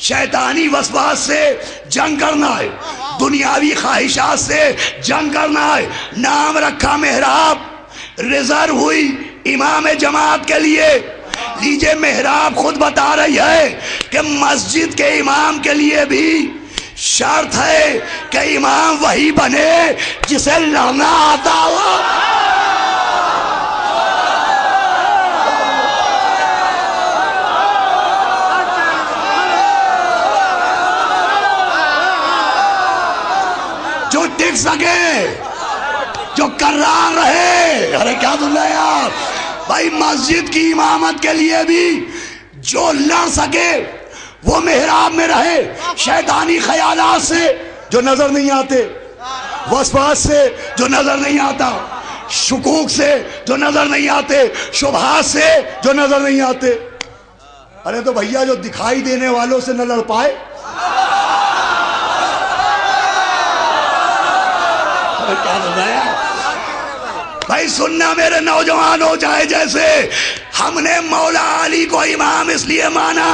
Speaker 2: شیطانی وسواس سے جنگ کرنا ہے, دنیاوی خواہشات سے جنگ کرنا ہے. نام رکھا محراب, ریزرو ہوئی امام جماعت کے لیے. لیجئے محراب خود بتا رہی ہے کہ مسجد کے امام کے لیے بھی شرط ہے کہ امام وہی بنے جسے لڑنا آتا ہو. جو ٹک سکے, جو کرار رہے. ارے کیا سن رہے ہیں آپ بھائی؟ مسجد کی امامت کے لیے بھی جو لڑ سکے وہ محراب میں رہے. شیطانی خیالات سے جو نظر نہیں آتے, وسواس سے جو نظر نہیں آتا, شکوک سے جو نظر نہیں آتے, شبہات سے جو نظر نہیں آتے. ارے تو بھیا جو دکھائی دینے والوں سے نہ لڑ پائے, کیا بتایا بھائی؟ سننا میرے نوجوان ہو جائے. جیسے ہم نے مولا علی کو امام اس لیے مانا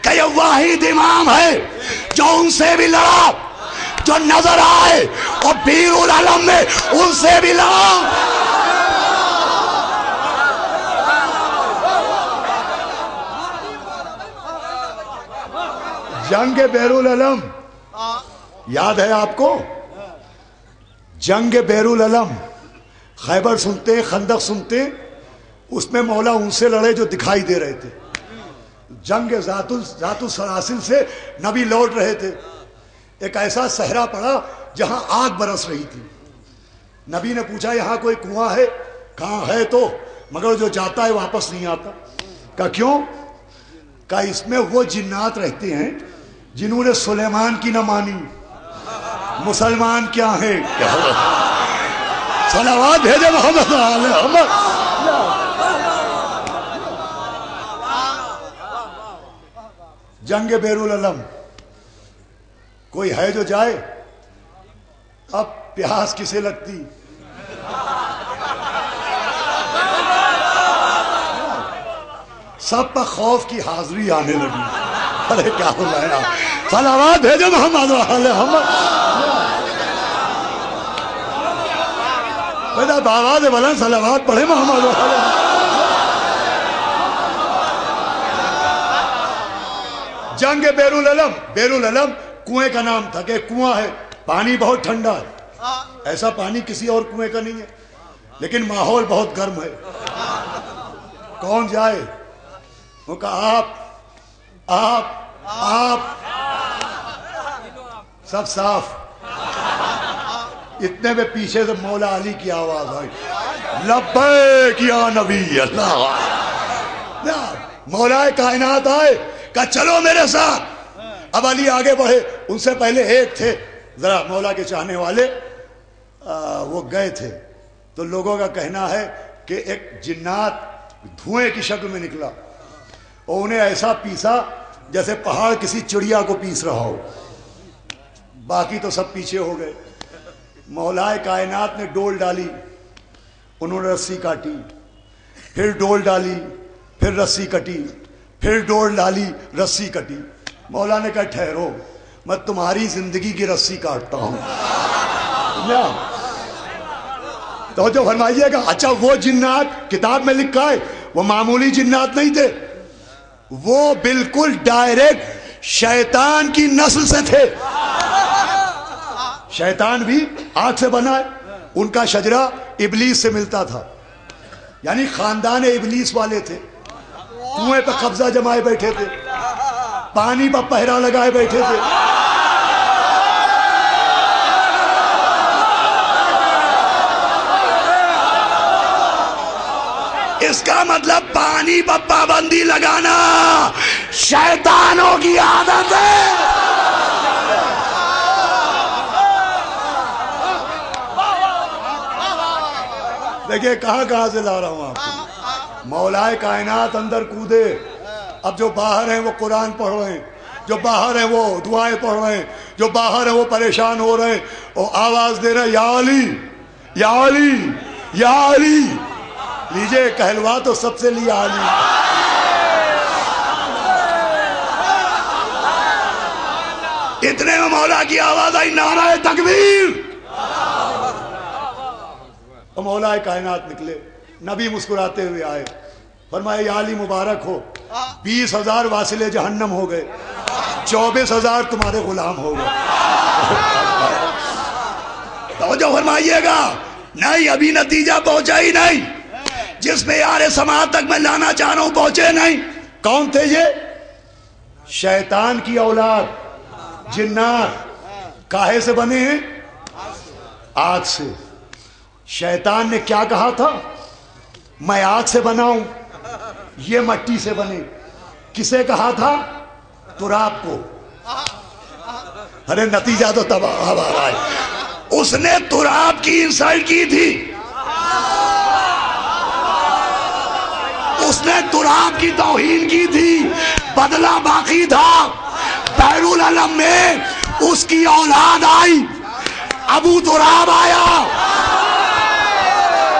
Speaker 2: کہ یہ واحد امام ہے جو ان سے بھی لڑا جو نظر آئے, اور پیر العالم میں ان سے بھی لڑا. جنگ بیر العلم یاد ہے آپ کو؟ جنگ بیر العلم, خیبر سنتے, خندق سنتے, اس میں مولا ان سے لڑے جو دکھائی دے رہے تھے. جنگ ذات السلاسل سے نبی لوٹ رہے تھے. ایک ایسا صحرا پڑا جہاں آگ برس رہی تھی. نبی نے پوچھا یہاں کوئی کنواں ہے؟ کہاں ہے تو, مگر جو جاتا ہے واپس نہیں آتا. کہا کیوں؟ کہا اس میں وہ جنات رہتے ہیں جنہوں نے سلیمان کی نہ مانی. مسلمان کیا ہیں؟ صلوات بھیجے محمد محمد. جنگ بیر العلم کوئی ہے جو جائے؟ اب پیاس کسے لگتی؟ سب پر خوف کی حاضری آنے لگی. ارے کیا ہو رہا ہے؟ صلوات بھیجے محمد محمد. باغات بلند صلوات پڑھے محمد. جنگ بیر العلم, بیر العلم کنویں کا نام تھا کہ کنواں ہے, پانی بہت ٹھنڈا ہے, ایسا پانی کسی اور کنویں کا نہیں ہے, لیکن ماحول بہت گرم ہے. کون جائے؟ وہ کہا آپ سب صاف. اتنے میں پیچھے سے مولا علی کی آواز آئی, لبیک یا نبی اللہ. مولا کائنات آئے, کہا چلو میرے ساتھ. اب علی آگے بڑھے, ان سے پہلے ایک تھے ذرا مولا کے چاہنے والے, وہ گئے تھے. تو لوگوں کا کہنا ہے کہ ایک جنات دھوئیں کی شکل میں نکلا اور انہیں ایسا پیسا جیسے پہاڑ کسی چڑیا کو پیس رہا ہو. باقی تو سب پیچھے ہو گئے. مولا کائنات نے ڈول ڈالی, انہوں نے رسی کاٹی, پھر ڈول ڈالی, پھر رسی کٹی, پھر ڈول ڈالی, رسی کٹی. مولا نے کہا ٹھہرو, میں تمہاری زندگی کی رسی کاٹتا ہوں. تو جو فرمائیے گا. اچھا وہ جنات کتاب میں لکھا ہے وہ معمولی جنات نہیں تھے, وہ بالکل ڈائریکٹ شیطان کی نسل سے تھے. شیطان بھی آگ سے بنا ہے, ان کا شجرہ ابلیس سے ملتا تھا, یعنی خاندان ابلیس والے تھے. کنویں پہ قبضہ جمائے بیٹھے تھے, پانی پہ پہرا لگائے بیٹھے تھے. اس کا مطلب پانی پر پابندی لگانا شیطانوں کی عادت ہے. دیکھیے کہاں سے لا رہا ہوں آپ کو. مولا کائنات اندر کودے. اب جو باہر ہیں وہ قرآن پڑھ رہے ہیں, جو باہر ہیں وہ دعائیں پڑھ رہے ہیں, جو باہر ہیں وہ پریشان ہو رہے ہیں, وہ آواز دے رہے ہیں یا علی یا علی یا علی. لیجئے کہلوا تو سب سے لیا علی. اتنے میں مولا کی آواز آئی نعرہ تکبیر. تو مولا کائنات نکلے, نبی مسکراتے ہوئے آئے, فرمایا یا علی مبارک ہو, 20,000 واصل جہنم ہو گئے, 24,000 تمہارے غلام ہو گئے. توجہ فرمائیے گا, نہیں ابھی نتیجہ پہنچا ہی نہیں. جس میں یار سماعت تک میں لانا چاہ رہا ہوں پہنچے نہیں. کون تھے یہ؟ شیطان کی اولاد, جنات. کاہے سے بنے ہیں؟ آگ سے. شیطان نے کیا کہا تھا؟ میں آگ سے بنا ہوں, یہ مٹی سے بنے. کسے کہا تھا؟ تراب کو. ارے نتیجہ تو تباہ ہے. اس نے تراب کی انسلٹ کی تھی, اس نے تراب کی توہین کی تھی, بدلہ باقی تھا. بحر العلم میں اس کی اولاد آئی, ابو تراب آیا.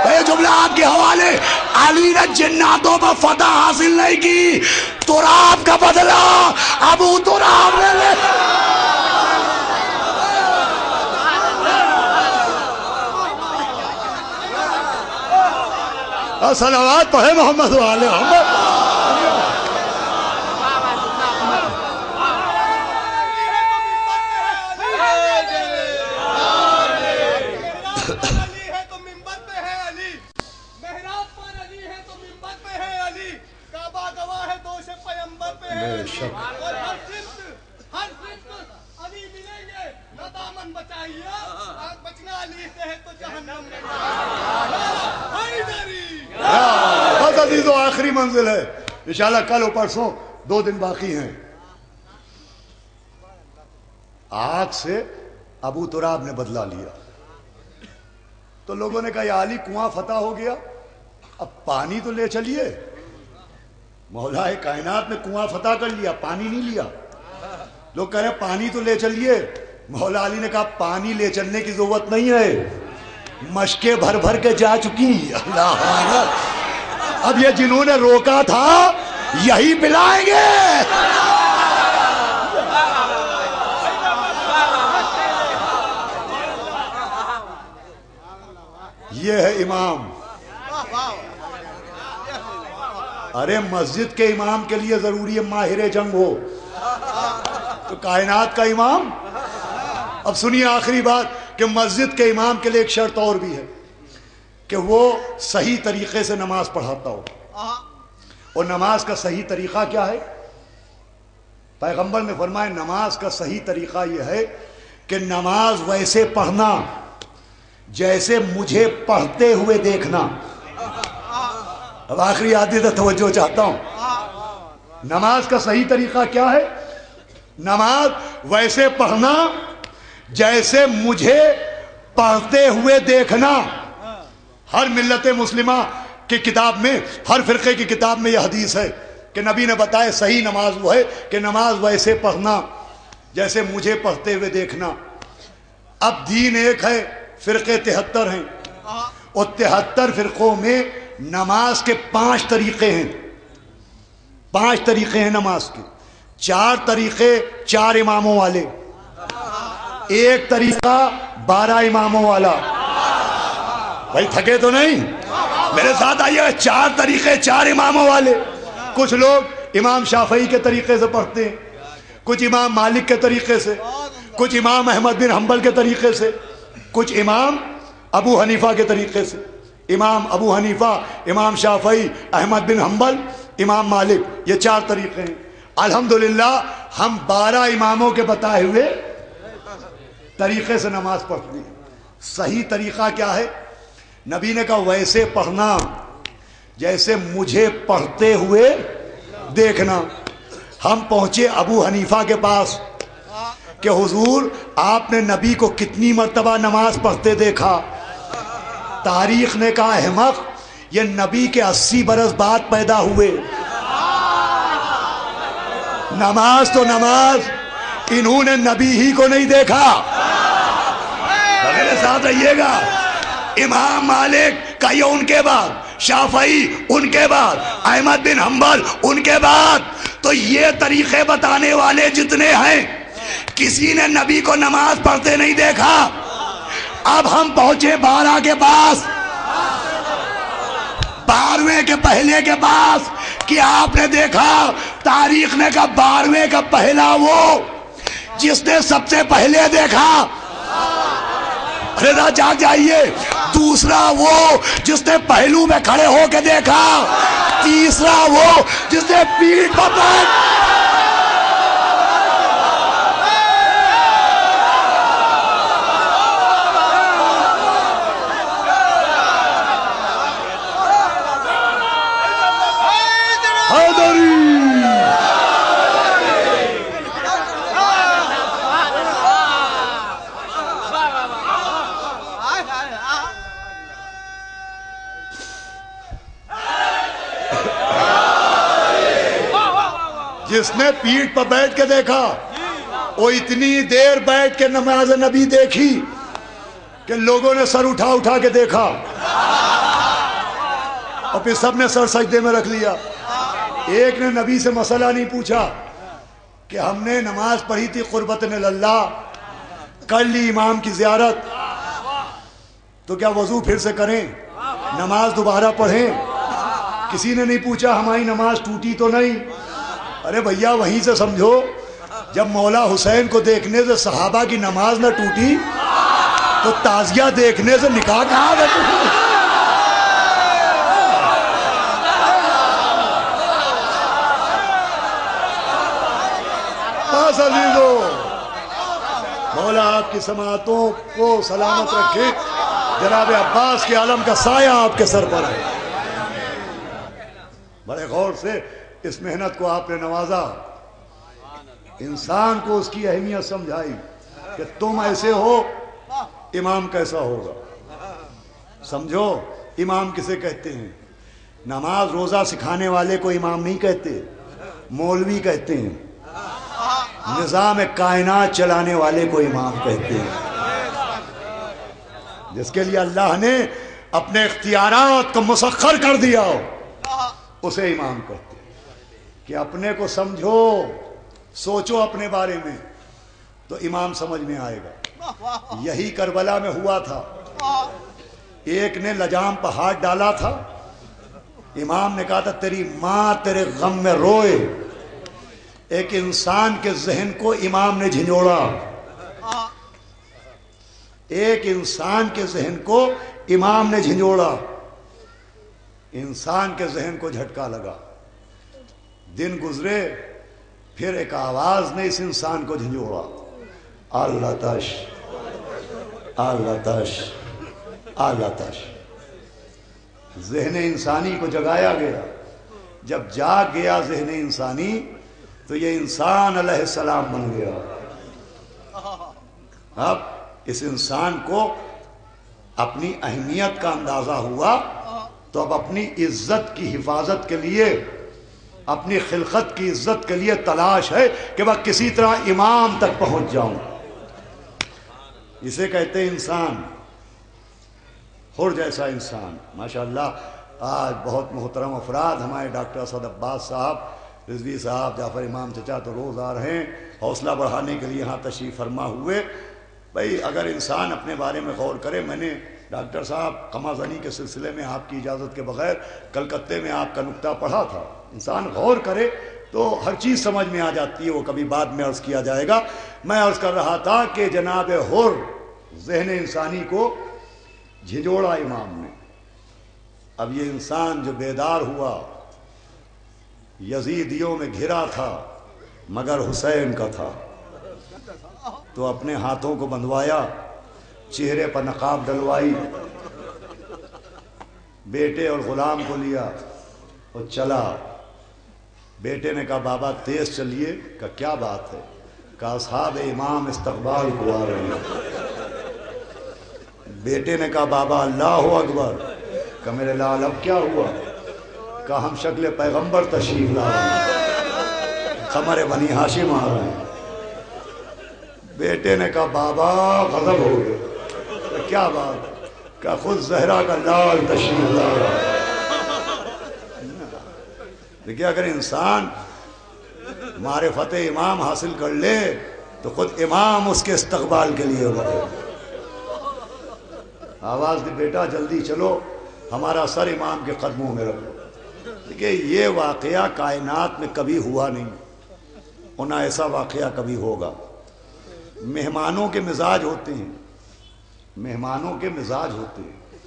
Speaker 2: یہ جملہ آپ کے حوالے. علی نے جناتوں پر فتح حاصل نہیں کی, تراب کا بدلہ ابو تراب نے لے. صلوات پڑھے محمد وآل محمد. بس عزیزو آخری منزل ہے انشاءاللہ, کل و پرسوں 2 دن باقی ہیں. آگ سے ابو تراب نے بدلہ لیا. تو لوگوں نے کہا یا علی کنواں فتح ہو گیا, اب پانی تو لے چلیے. مولا کائنات نے کنواں فتح کر لیا, پانی نہیں لیا. لوگ کہہ رہے ہیں پانی تو لے چلیے. مولا علی نے کہا پانی لے چلنے کی ضرورت نہیں ہے, مشکیں بھر بھر کے جا چکی. اللہ, اب یہ جنہوں نے روکا تھا یہی پلائیں گے. یہ ہے امام. ارے مسجد کے امام کے لیے ضروری ہے ماہر جنگ ہو, تو کائنات کا امام. اب سنیے آخری بات کہ مسجد کے امام کے لیے ایک شرط اور بھی ہے کہ وہ صحیح طریقے سے نماز پڑھاتا ہو. اور نماز کا صحیح طریقہ کیا ہے؟ پیغمبر نے فرمایا نماز کا صحیح طریقہ یہ ہے کہ نماز ویسے پڑھنا جیسے مجھے پڑھتے ہوئے دیکھنا. اب آخری آدھی تو توجہ چاہتا ہوں. نماز کا صحیح طریقہ کیا ہے؟ نماز ویسے پڑھنا جیسے مجھے پڑھتے ہوئے دیکھنا. ہر ملت مسلمہ کی کتاب میں, ہر فرقے کی کتاب میں یہ حدیث ہے کہ نبی نے بتایا صحیح نماز وہ ہے کہ نماز ویسے پڑھنا جیسے مجھے پڑھتے ہوئے دیکھنا. اب دین ایک ہے, فرقے 73 ہیں, اور 73 فرقوں میں نماز کے 5 طریقے ہیں. 5 طریقے ہیں نماز کے. 4 طریقے 4 اماموں والے, 1 طریقہ 12 اماموں والا. بھائی تھکے تو نہیں؟ میرے ساتھ آئیے. 4 طریقے 4 اماموں والے. کچھ لوگ امام شافعی کے طریقے سے پڑھتے ہیں, کچھ امام مالک کے طریقے سے, کچھ امام احمد بن حنبل کے طریقے سے, کچھ امام ابو حنیفہ کے طریقے سے. امام ابو حنیفہ, امام شافعی, احمد بن حنبل, امام مالک, یہ 4 طریقے ہیں. الحمدللہ ہم 12 اماموں کے بتائے ہوئے طریقے سے نماز پڑھتے ہیں. صحیح طریقہ کیا ہے؟ نبی نے کہا ویسے پڑھنا جیسے مجھے پڑھتے ہوئے دیکھنا. ہم پہنچے ابو حنیفہ کے پاس کہ حضور آپ نے نبی کو کتنی مرتبہ نماز پڑھتے دیکھا؟ تاریخ نے کہا احمق، یہ نبی کے 80 برس بعد پیدا ہوئے، نماز تو نماز، انہوں نے نبی ہی کو نہیں دیکھا۔ میرے ساتھ رہیے گا، امام مالک کا یہ ان کے بعد، شافعی ان کے بعد، احمد بن حنبل ان کے بعد، تو یہ طریقے بتانے والے جتنے ہیں کسی نے نبی کو نماز پڑھتے نہیں دیکھا۔ اب ہم پہنچے 12 کے پاس، 12ویں کے پہلے کے پاس کہ آپ نے دیکھا، تاریخ نے کہا 12ویں کا پہلا وہ جس نے سب سے پہلے دیکھا، رضا جاگ جائیے، دوسرا وہ جس نے پہلو میں کھڑے ہو کے دیکھا، تیسرا وہ جس نے پیٹھ پر بیٹھ جس نے پیٹھ پر بیٹھ کے دیکھا، وہ اتنی دیر بیٹھ کے نماز نبی دیکھی کہ لوگوں نے سر اٹھا اٹھا کے دیکھا اور پھر سب نے سر سجدے میں رکھ لیا۔ ایک نے نبی سے مسئلہ نہیں پوچھا کہ ہم نے نماز پڑھی تھی قربتن اللہ، کر لی امام کی زیارت، تو کیا وضو پھر سے کریں، نماز دوبارہ پڑھیں؟ کسی نے نہیں پوچھا ہماری نماز ٹوٹی تو نہیں؟ ارے بھیا وہیں سے سمجھو، جب مولا حسین کو دیکھنے سے صحابہ کی نماز نہ ٹوٹی تو تعزیہ دیکھنے سے نکاح کہاں گئے؟ بس عزیزو، مولا آپ کی سماعتوں کو سلامت رکھے، جناب عباس کے عالم کا سایہ آپ کے سر پر ہے۔ بڑے غور سے اس محنت کو آپ نے نوازا، انسان کو اس کی اہمیت سمجھائی کہ تم ایسے ہو، امام کیسا ہوگا۔ سمجھو امام کسے کہتے ہیں؟ نماز روزہ سکھانے والے کو امام نہیں کہتے، مولوی کہتے ہیں۔ نظام کائنات چلانے والے کو امام کہتے ہیں، جس کے لیے اللہ نے اپنے اختیارات کو مسخر کر دیا ہو، اسے امام کہتے ہیں۔ کہ اپنے کو سمجھو، سوچو اپنے بارے میں تو امام سمجھ میں آئے گا۔ یہی کربلا میں ہوا تھا، ایک نے لجام پر ہاتھ ڈالا تھا، امام نے کہا تھا تیری ماں تیرے غم میں روئے۔ ایک انسان کے ذہن کو امام نے جھنجھوڑا، ایک انسان کے ذہن کو امام نے جھنجھوڑا، انسان کے ذہن کو جھٹکا لگا۔ دن گزرے، پھر ایک آواز نے اس انسان کو جھنجھوڑا، آلتش آلتش آلتش۔ ذہن انسانی کو جگایا گیا، جب جاگ گیا ذہن انسانی تو یہ انسان علیہ السلام بن گیا۔ اب اس انسان کو اپنی اہمیت کا اندازہ ہوا تو اب اپنی عزت کی حفاظت کے لیے، اپنی خلقت کی عزت کے لیے تلاش ہے کہ میں کسی طرح امام تک پہنچ جاؤں۔ اسے کہتے ہیں انسان، حر جیسا انسان۔ ماشاءاللہ آج بہت محترم افراد ہمارے ڈاکٹر اسد عباس صاحب، رضوی صاحب، جعفر امام چچا تو روز آ رہے ہیں، حوصلہ بڑھانے کے لیے یہاں تشریف فرما ہوئے۔ بھئی اگر انسان اپنے بارے میں غور کرے، میں نے ڈاکٹر صاحب قمع زنی کے سلسلے میں آپ کی اجازت کے بغیر کلکتے میں آپ کا نکتہ پڑھا تھا، انسان غور کرے تو ہر چیز سمجھ میں آ جاتی ہے، وہ کبھی بعد میں عرض کیا جائے گا۔ میں عرض کر رہا تھا کہ جناب حر ذہن انسانی کو جھنجھوڑا امام نے۔ اب یہ انسان جو بیدار ہوا، یزیدیوں میں گھرا تھا مگر حسین کا تھا، تو اپنے ہاتھوں کو بندھوایا، چہرے پر نقاب ڈلوائی، بیٹے اور غلام کو لیا اور چلا۔ بیٹے نے کہا بابا تیز چلیے، کہ کیا بات ہے؟ کہا اصحاب امام استقبال کو آ رہے ہیں۔ بیٹے نے کہا بابا اللہ اکبر، کہ میرے لال اب کیا ہوا؟ کہا ہم شکل پیغمبر تشریف لا رہے ہیں، قمر بنی ہاشم آ رہے ہیں۔ بیٹے نے کہا بابا غضب ہو گئے، کیا بات؟ کہ خود زہرا کا لال تشریف لا رہا ہے۔ دیکھیے اگر انسان معرفت امام حاصل کر لے تو خود امام اس کے استقبال کے لیے بڑھے۔ آواز دی بیٹا جلدی چلو، ہمارا سر امام کے قدموں میں رکھو۔ دیکھیے یہ واقعہ کائنات میں کبھی ہوا نہیں اور نہ ایسا واقعہ کبھی ہوگا۔ مہمانوں کے مزاج ہوتے ہیں، مہمانوں کے مزاج ہوتے ہیں۔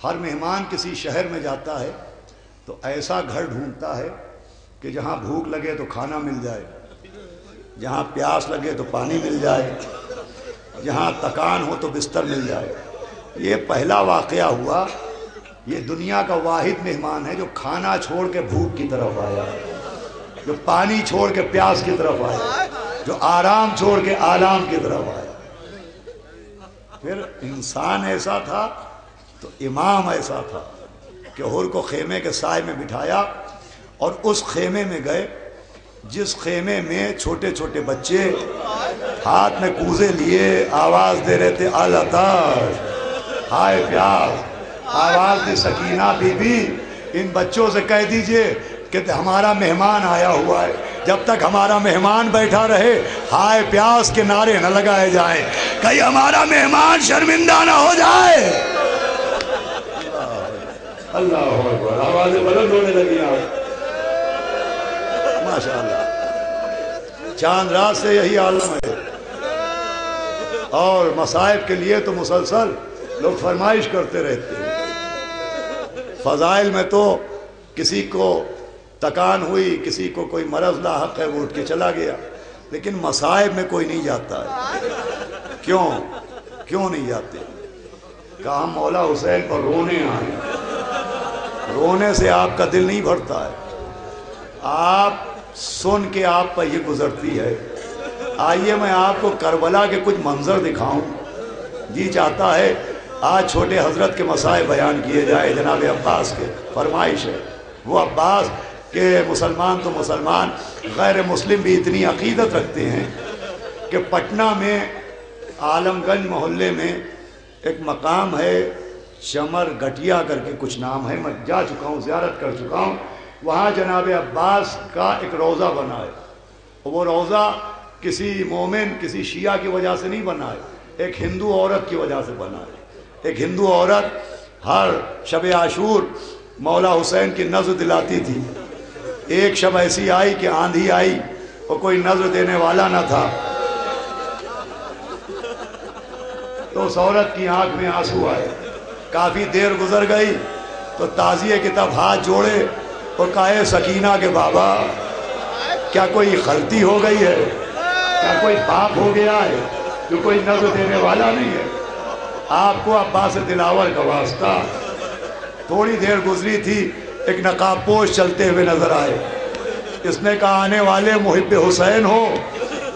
Speaker 2: ہر مہمان کسی شہر میں جاتا ہے تو ایسا گھر ڈھونڈتا ہے کہ جہاں بھوک لگے تو کھانا مل جائے، جہاں پیاس لگے تو پانی مل جائے، جہاں تکان ہو تو بستر مل جائے۔ یہ پہلا واقعہ ہوا، یہ دنیا کا واحد مہمان ہے جو کھانا چھوڑ کے بھوک کی طرف آیا، جو پانی چھوڑ کے پیاس کی طرف آیا، جو آرام چھوڑ کے آلام کی طرف آیا۔ پھر انسان ایسا تھا تو امام ایسا تھا کہ حر کو خیمے کے سائے میں بٹھایا اور اس خیمے میں گئے جس خیمے میں چھوٹے چھوٹے بچے ہاتھ میں کوزے لیے آواز دے رہے تھے العطاش، ہائے پیاس۔ آواز دی سکینہ بی بی ان بچوں سے کہہ دیجئے کہ ہمارا مہمان آیا ہوا ہے، جب تک ہمارا مہمان بیٹھا رہے ہائے پیاس کے نعرے نہ لگائے جائیں، کہیں ہمارا مہمان شرمندہ نہ ہو جائے۔ اللہ اکبر، آوازیں بلند ہونے لگی آپ۔ ماشاءاللہ چاند رات سے یہی عالم ہے، اور مصائب کے لیے تو مسلسل لوگ فرمائش کرتے رہتے ہیں۔ فضائل میں تو کسی کو تکان ہوئی، کسی کو کوئی مرض لاحق ہے وہ اٹھ کے چلا گیا، لیکن مصائب میں کوئی نہیں جاتا ہے۔ کیوں نہیں جاتے؟ کہا ہم مولا حسین پر رونے آئے۔ رونے سے آپ کا دل نہیں بھرتا ہے، آپ سن کے آپ پر یہ گزرتی ہے۔ آئیے میں آپ کو کربلا کے کچھ منظر دکھاؤں۔ جی چاہتا ہے آج چھوٹے حضرت کے مسائل بیان کیے جائے، جناب عباس کے فرمائش ہے۔ وہ عباس کہ مسلمان تو مسلمان، غیر مسلم بھی اتنی عقیدت رکھتے ہیں کہ پٹنہ میں عالم گنج محلے میں ایک مقام ہے، شمر گٹیا کر کے کچھ نام ہے، میں جا چکا ہوں، زیارت کر چکا ہوں۔ وہاں جناب عباس کا ایک روضہ بنا ہے، وہ روضہ کسی مومن کسی شیعہ کی وجہ سے نہیں بنا ہے، ایک ہندو عورت کی وجہ سے بنا ہے۔ ایک ہندو عورت ہر شب عاشور مولا حسین کی نظر دلاتی تھی۔ ایک شب ایسی آئی کہ آندھی آئی اور کوئی نظر دینے والا نہ تھا، تو اس عورت کی آنکھ میں آنسو آئے۔ کافی دیر گزر گئی تو تعزیے کی طرف ہاتھ جوڑے اور کہے سکینہ کے بابا کیا کوئی غلطی ہو گئی ہے، کیا کوئی پاپ ہو گیا ہے جو کوئی نظر دینے والا نہیں ہے؟ آپ کو عباس دلاور کا واسطہ۔ تھوڑی دیر گزری تھی، ایک نقاب پوش چلتے ہوئے نظر آئے۔ اس نے کہا آنے والے محب حسین ہو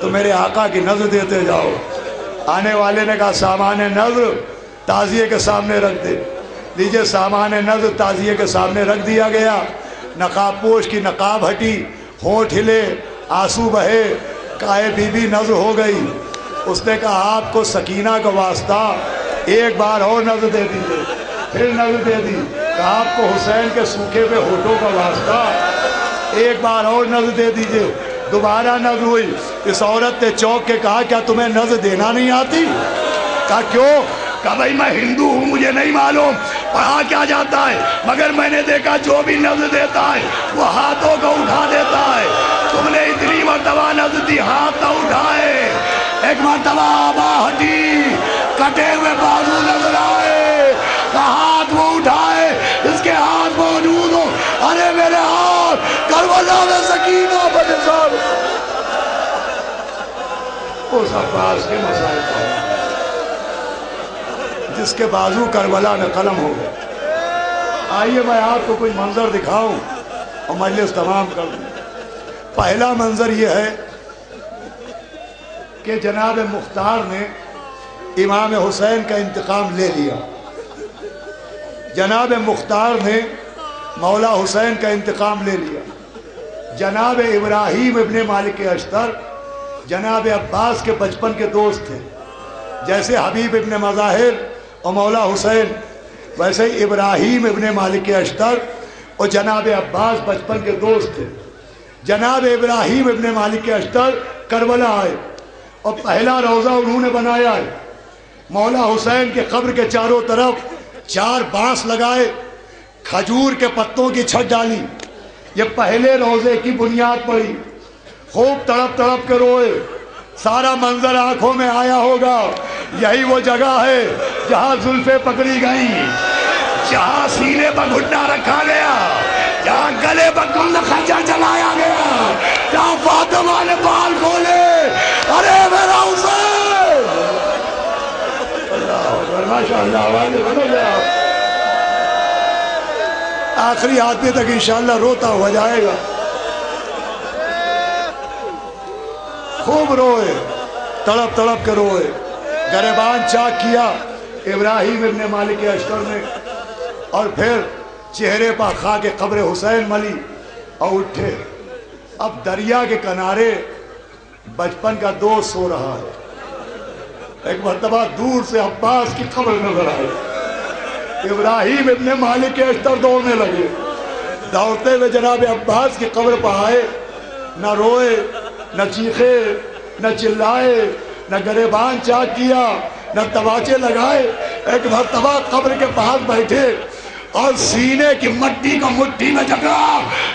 Speaker 2: تو میرے آقا کی نظر دیتے جاؤ۔ آنے والے نے کہا سامان نظر تعزیے کے سامنے رکھ دے۔ لیجئے سامان نظر تعزیے کے سامنے رکھ دیا گیا۔ نقاب پوش کی نقاب ہٹی، ہونٹ ہلے، آنسو بہے، کہے بی بی نظر ہو گئی۔ اس نے کہا آپ کو سکینہ کا واسطہ ایک بار اور نظر دے دیجئے۔ پھر نظر دے دی، کہا آپ کو حسین کے سوکھے پہ ہونٹوں کا واسطہ ایک بار اور نظر دے دیجئے۔ دوبارہ نظر ہوئی، اس عورت نے چونک کے کہا کیا تمہیں نظر دینا نہیں آتی؟ کہا کیوں؟ کہا بھائی میں ہندو ہوں، مجھے نہیں معلوم پڑھا کیا جاتا ہے، مگر میں نے دیکھا جو بھی نظر دیتا ہے وہ ہاتھوں کو اٹھا دیتا ہے۔ تم نے اتنی مرتبہ نظر دی، ہاتھ نہ اٹھائے۔ ایک مرتبہ آبا ہٹی، کٹے ہوئے بازو نظر آئے، کہا ہاتھ وہ اٹھائے، اس کے ہاتھ موجود ہو۔ ارے میرے ہاتھ کربلا میں سکینہ بنے سب اس عباس کے مسائل پر جس کے بازو کربلا میں قلم ہو گئے۔ آئیے میں آپ کو کوئی منظر دکھاؤں اور مجلس تمام کر دوں۔ پہلا منظر یہ ہے کہ جناب مختار نے امام حسین کا انتقام لے لیا. جناب مختار نے مولا حسین کا انتقام لے لیا. جناب ابراہیم ابن مالک اشتر جناب عباس کے بچپن کے دوست تھے. جیسے حبیب ابن مظاہر اور مولا حسین، ویسے ابراہیم ابن مالک اشتر اور جناب عباس بچپن کے دوست تھے. جناب ابراہیم ابن مالک اشتر کربلا آئے اور پہلا روضہ انہوں نے بنایا ہے. مولا حسین کے قبر کے چاروں طرف 4 بانس لگائے، کھجور کے پتوں کی چھت ڈالی. یہ پہلے روضے کی بنیاد پڑی. خوب تڑپ تڑپ کے روئے. سارا منظر آنکھوں میں آیا ہوگا. یہی وہ جگہ ہے جہاں زلفیں پکڑی گئیں، جہاں سینے پر گھٹنا رکھا گیا، جہاں گلے پر خنجر چلایا گیا، جہاں فاطمہ نے بال کھولے. ارے میرا حسین، آخری آدمی تک انشاءاللہ روتا ہوا جائے گا. خوب روئے، تڑپ تڑپ کے روئے. گریبان چاک کیا ابراہیم ابن مالک اشتر نے، اور پھر چہرے پر خاک قبر حسین ملی اور اٹھے. اب دریا کے کنارے بچپن کا دوست سو رہا ہے. ایک مرتبہ دور سے عباس کی قبر نظر آئی. ابراہیم ابن مالک اشتر دوڑنے لگے. دوڑتے ہوئے جناب عباس کی قبر پر آئے. نہ روئے، نہ چیخے، نہ چلائے، نہ گریبان چاک کیا، نہ تواچے لگائے. ایک مرتبہ قبر کے پاس بیٹھے اور سینے کی مٹی کو مٹھی میں جگا.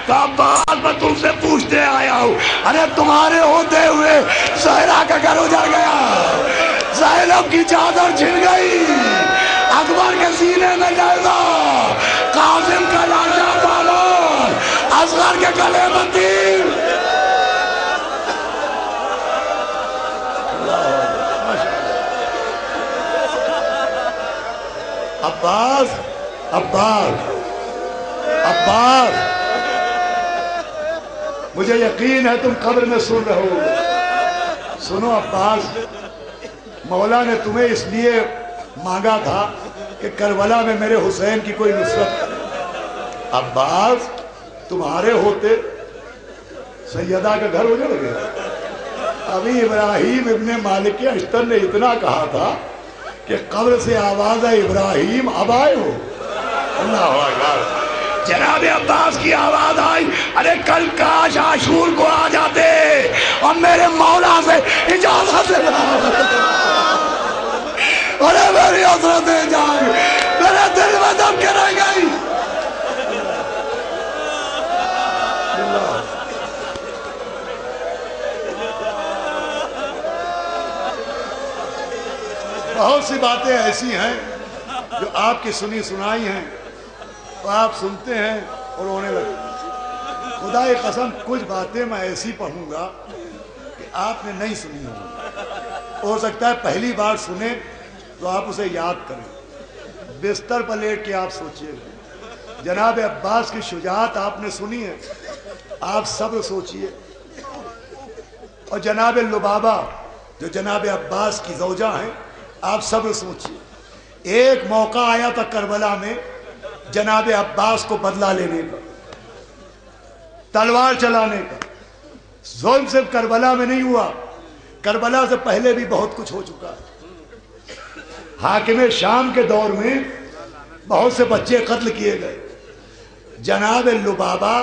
Speaker 2: کہا عباس میں تم سے پوچھتے آیا ہوں، ارے تمہارے ہوتے ہوئے زہرا کا گھر اجڑ گیا، زینب کی چادر چھن گئی، اکبر کے سینے میں جائزہ، قاسم کا لاشا پالون، اصغر کے گلے میں تیر. عباس عباس عباس، مجھے یقین ہے تم قبر میں سن رہے ہو. سنو عباس، مولا نے تمہیں اس لیے مانگا تھا کہ کربلا میں میرے حسین کی کوئی نصرت کرے. عباس، تمہارے ہوتے سیدہ کا گھر اجڑ گیا. ابھی ابراہیم ابن مالک اشتر نے اتنا کہا تھا کہ قبر سے آواز ہے ابراہیم اب آئے ہو. اللہ اکبر. جناب عباس کی آواز آئی، ارے کل کاش عاشور کو آ جاتے اور میرے مولا سے اجازت ارے میری حسرتیں جائیں، میرے دل میں دب کے رہ گئی. بہت سی باتیں ایسی ہیں جو آپ کی سنی سنائی ہیں تو آپ سنتے ہیں اور رونے لگتے ہیں. خدا کی قسم کچھ باتیں میں ایسی پڑھوں گا کہ آپ نے نہیں سنی ہوگی. ہو سکتا ہے پہلی بار سنیں تو آپ اسے یاد کریں. بستر پر لیٹ کے آپ سوچئے گا. جناب عباس کی شجاعت آپ نے سنی ہے، آپ صبر سوچئے. اور جناب لبابہ جو جناب عباس کی زوجہ ہیں، آپ صبر سوچئے. ایک موقع آیا تھا کربلا میں جناب عباس کو بدلہ لینے کا، تلوار چلانے کا. ظلم صرف کربلا میں نہیں ہوا، کربلا سے پہلے بھی بہت کچھ ہو چکا ہے. حاکم شام کے دور میں بہت سے بچے قتل کیے گئے. جناب لبابہ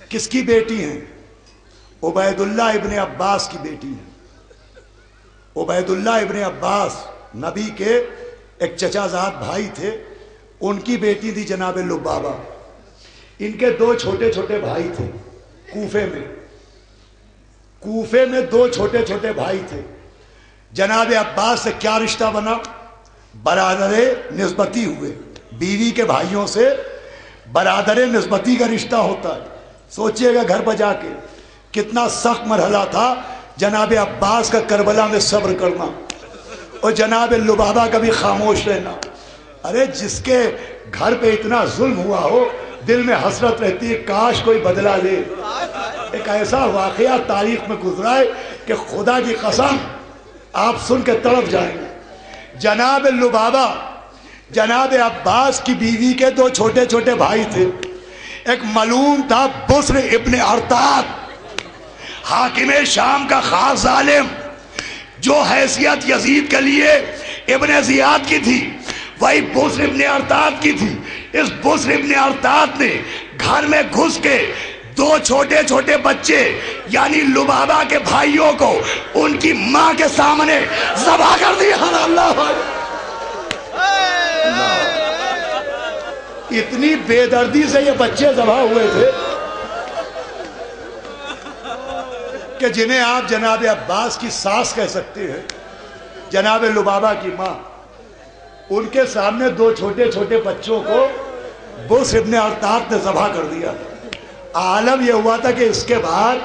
Speaker 2: کس کی بیٹی ہیں؟ عبید اللہ ابن عباس کی بیٹی ہیں. عبید اللہ ابن عباس نبی کے ایک چچا زاد بھائی تھے، ان کی بیٹی تھی جناب لبابہ. ان کے 2 چھوٹے چھوٹے بھائی تھے. کوفے میں 2 چھوٹے چھوٹے بھائی تھے. جناب عباس سے کیا رشتہ بنا؟ برادر نسبتی ہوئے. بیوی کے بھائیوں سے برادر نسبتی کا رشتہ ہوتا ہے. سوچئے گا گھر پر جا کے کتنا سخت مرحلہ تھا جناب عباس کا کربلا میں صبر کرنا اور جناب لبابہ کا بھی خاموش رہنا. ارے جس کے گھر پہ اتنا ظلم ہوا ہو، دل میں حسرت رہتی ہے کاش کوئی بدلہ لے. ایک ایسا واقعہ تاریخ میں گزرا ہے کہ خدا کی قسم آپ سن کے تڑپ جائیں گے. جناب لبابہ جناب عباس کی بیوی کے دو چھوٹے چھوٹے بھائی تھے. ایک ملوم تھا بسر ابن ارطاد، حاکم شام کا خاص ظالم، جو حیثیت یزید کے لیے ابن زیاد کی تھی وہی بسر ابن ارطاد کی تھی. اس بسر ابن ارطاد نے گھر میں گھس کے دو چھوٹے چھوٹے بچے یعنی لبابہ کے بھائیوں کو ان کی ماں کے سامنے ذبح کر دیا. اللہ اتنی بے دردی سے یہ بچے ذبح ہوئے تھے کہ جنہیں آپ جناب عباس کی ساس کہہ سکتے ہیں، جناب لبابہ کی ماں، ان کے سامنے دو چھوٹے چھوٹے بچوں کو بسر ابن ارطاد نے ذبح کر دیا. عالم یہ ہوا تھا کہ اس کے بعد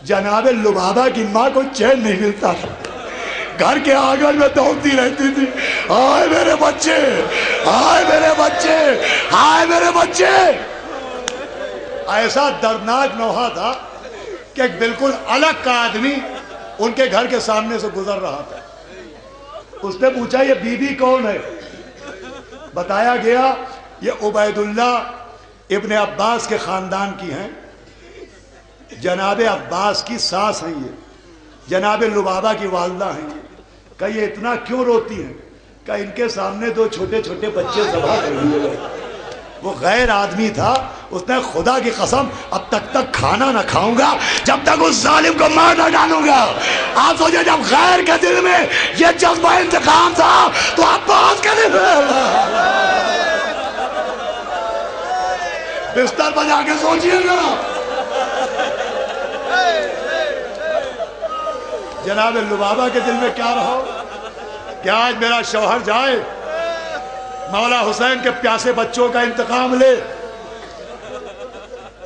Speaker 2: جناب لبابہ کی ماں کو چین نہیں ملتا تھا، گھر کے آنگن میں دوڑتی رہتی تھی، ہائے میرے بچے، ہائے میرے بچے، ہائے میرے بچے. ایسا دردناک نوحہ تھا کہ ایک بالکل الگ کا آدمی ان کے گھر کے سامنے سے گزر رہا تھا. اس نے پوچھا یہ بی بی کون ہے؟ بتایا گیا یہ عبید اللہ ابن عباس کے خاندان کی ہیں، جناب عباس کی ساس ہیں، یہ جناب لبابہ کی والدہ ہیں. کہ یہ اتنا کیوں روتی ہیں؟ کہ ان کے سامنے دو چھوٹے چھوٹے بچے ذبح کر دیے گئے. وہ غیر آدمی تھا، اس نے خدا کی قسم اب تک کھانا نہ کھاؤں گا جب تک اس ظالم کو مار نہ ڈالوں گا. آپ سوچے جب غیر کے دل میں یہ جذبہ انتقام تھا تو عباس کے دل میں بستر بجا کے سوچئے گا. جناب لبابہ کے دل میں کیا رہا کہ آج میرا شوہر جائے مولا حسین کے پیاسے بچوں کا انتقام لے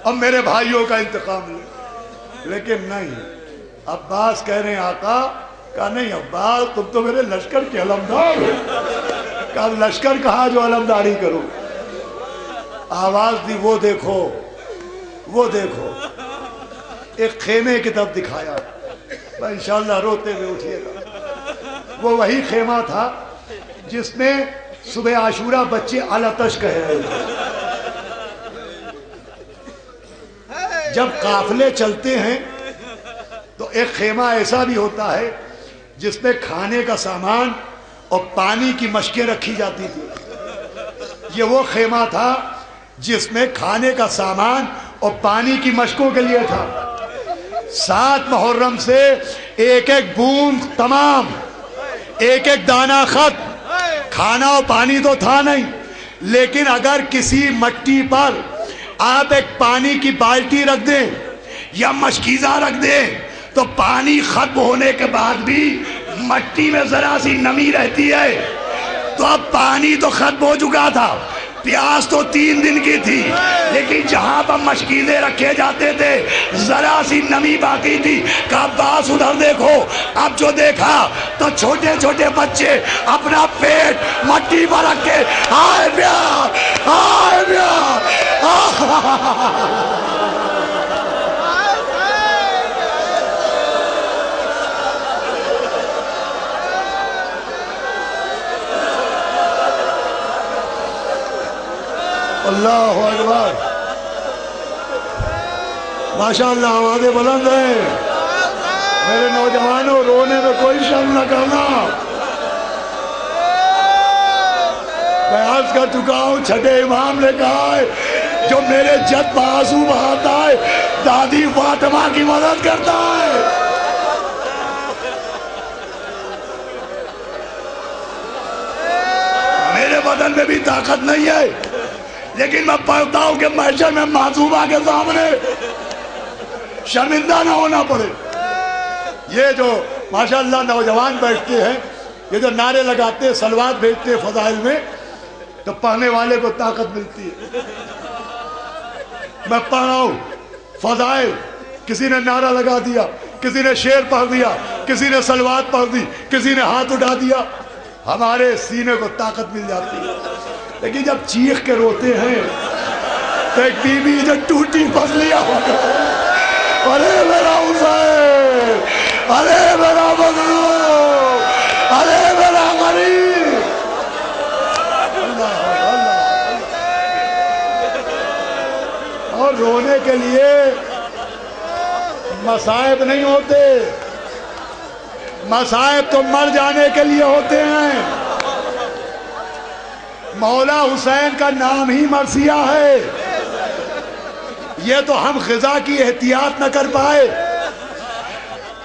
Speaker 2: اور میرے بھائیوں کا انتقام لے. لیکن نہیں، عباس کہہ رہے ہیں آقا، کہا نہیں عباس تم تو میرے لشکر کے علمدار ہو. کہا لشکر کہاں جو علمداری کرو. آواز دی وہ دیکھو، وہ دیکھو. ایک خیمے کی طرف دکھایا، انشاءاللہ روتے ہوئے اٹھیے گا. وہ وہی خیمہ تھا جس میں صبح عاشورہ بچے الاتش کہہ رہے تھے. جب قافلے چلتے ہیں تو ایک خیمہ ایسا بھی ہوتا ہے جس میں کھانے کا سامان اور پانی کی مشکیں رکھی جاتی تھی. یہ وہ خیمہ تھا جس میں کھانے کا سامان اور پانی کی مشکوں کے لیے تھا. 7 محرم سے ایک ایک بوند تمام، ایک ایک دانہ خط. کھانا اور پانی تو تھا نہیں، لیکن اگر کسی مٹی پر آپ ایک پانی کی بالٹی رکھ دیں یا مشکیزہ رکھ دیں تو پانی ختم ہونے کے بعد بھی مٹی میں ذرا سی نمی رہتی ہے. تو اب پانی تو ختم ہو چکا تھا، پیاس تو 3 دن کی تھی، لیکن جہاں پر مشکیزیں رکھے جاتے تھے ذرا سی نمی باقی تھی. کہا باس ادھر دیکھو. اب جو دیکھا تو چھوٹے چھوٹے بچے اپنا پیٹ مٹی پر رکھ کے آئے پیار، آئے پیار. اللہ اکبر، ماشاءاللہ آوازیں بلند ہیں. میرے نوجوانوں رونے میں کوئی شرم نہ کرنا. میں عرض کر چکا ہوں چھٹے امام نے کہا ہے جو میرے جد بآسو بہاتا ہے دادی فاطمہ کی مدد کرتا ہے. میرے بدن میں بھی طاقت نہیں ہے، لیکن میں پڑھتا ہوں کہ محشر میں معصومہ کے سامنے شرمندہ نہ ہونا پڑے. یہ جو ماشاءاللہ نوجوان بیٹھتے ہیں، یہ جو نعرے لگاتے ہیں، صلوات بھیجتے ہیں فضائل میں، تو پڑھنے والے کو طاقت ملتی ہے. میں پڑھ رہا ہوں فضائل، کسی نے نعرہ لگا دیا، کسی نے شعر پڑھ دیا، کسی نے صلوات پڑھ دی، کسی نے ہاتھ اٹھا دیا، ہمارے سینے کو طاقت مل جاتی ہے. لیکن جب چیخ کے روتے ہیں تو ایک بی بی جو ٹوٹی پسلیاں ہو ارے میرا حسین، ارے میرا مظلوم، ارے میرا غریب. اللہ اللہ. اور رونے کے لیے مصائب نہیں ہوتے، مصائب تو مر جانے کے لیے ہوتے ہیں. مولا حسین کا نام ہی مرثیہ ہے. یہ تو ہم غذا کی احتیاط نہ کر پائے،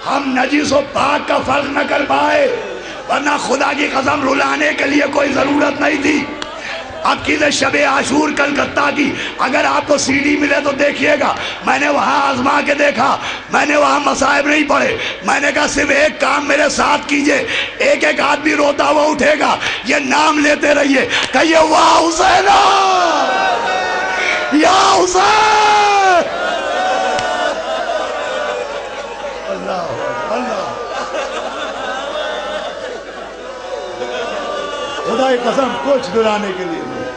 Speaker 2: ہم نجس و پاک کا فرق نہ کر پائے، ورنہ خدا کی قسم رلانے کے لیے کوئی ضرورت نہیں تھی. اب کسی شب عاشور کلکتہ کی اگر آپ کو سی ڈی ملے تو دیکھیے گا. میں نے وہاں آزما کے دیکھا، میں نے وہاں مصائب نہیں پڑھے. میں نے کہا صرف ایک کام میرے ساتھ کیجئے، ایک ایک آدمی روتا ہوا اٹھے گا، یہ نام لیتے رہیے، کہیے واہ حسین یا حسین. اللہ اللہ. خدا کی قسم کچھ دلانے کے لیے نہیں،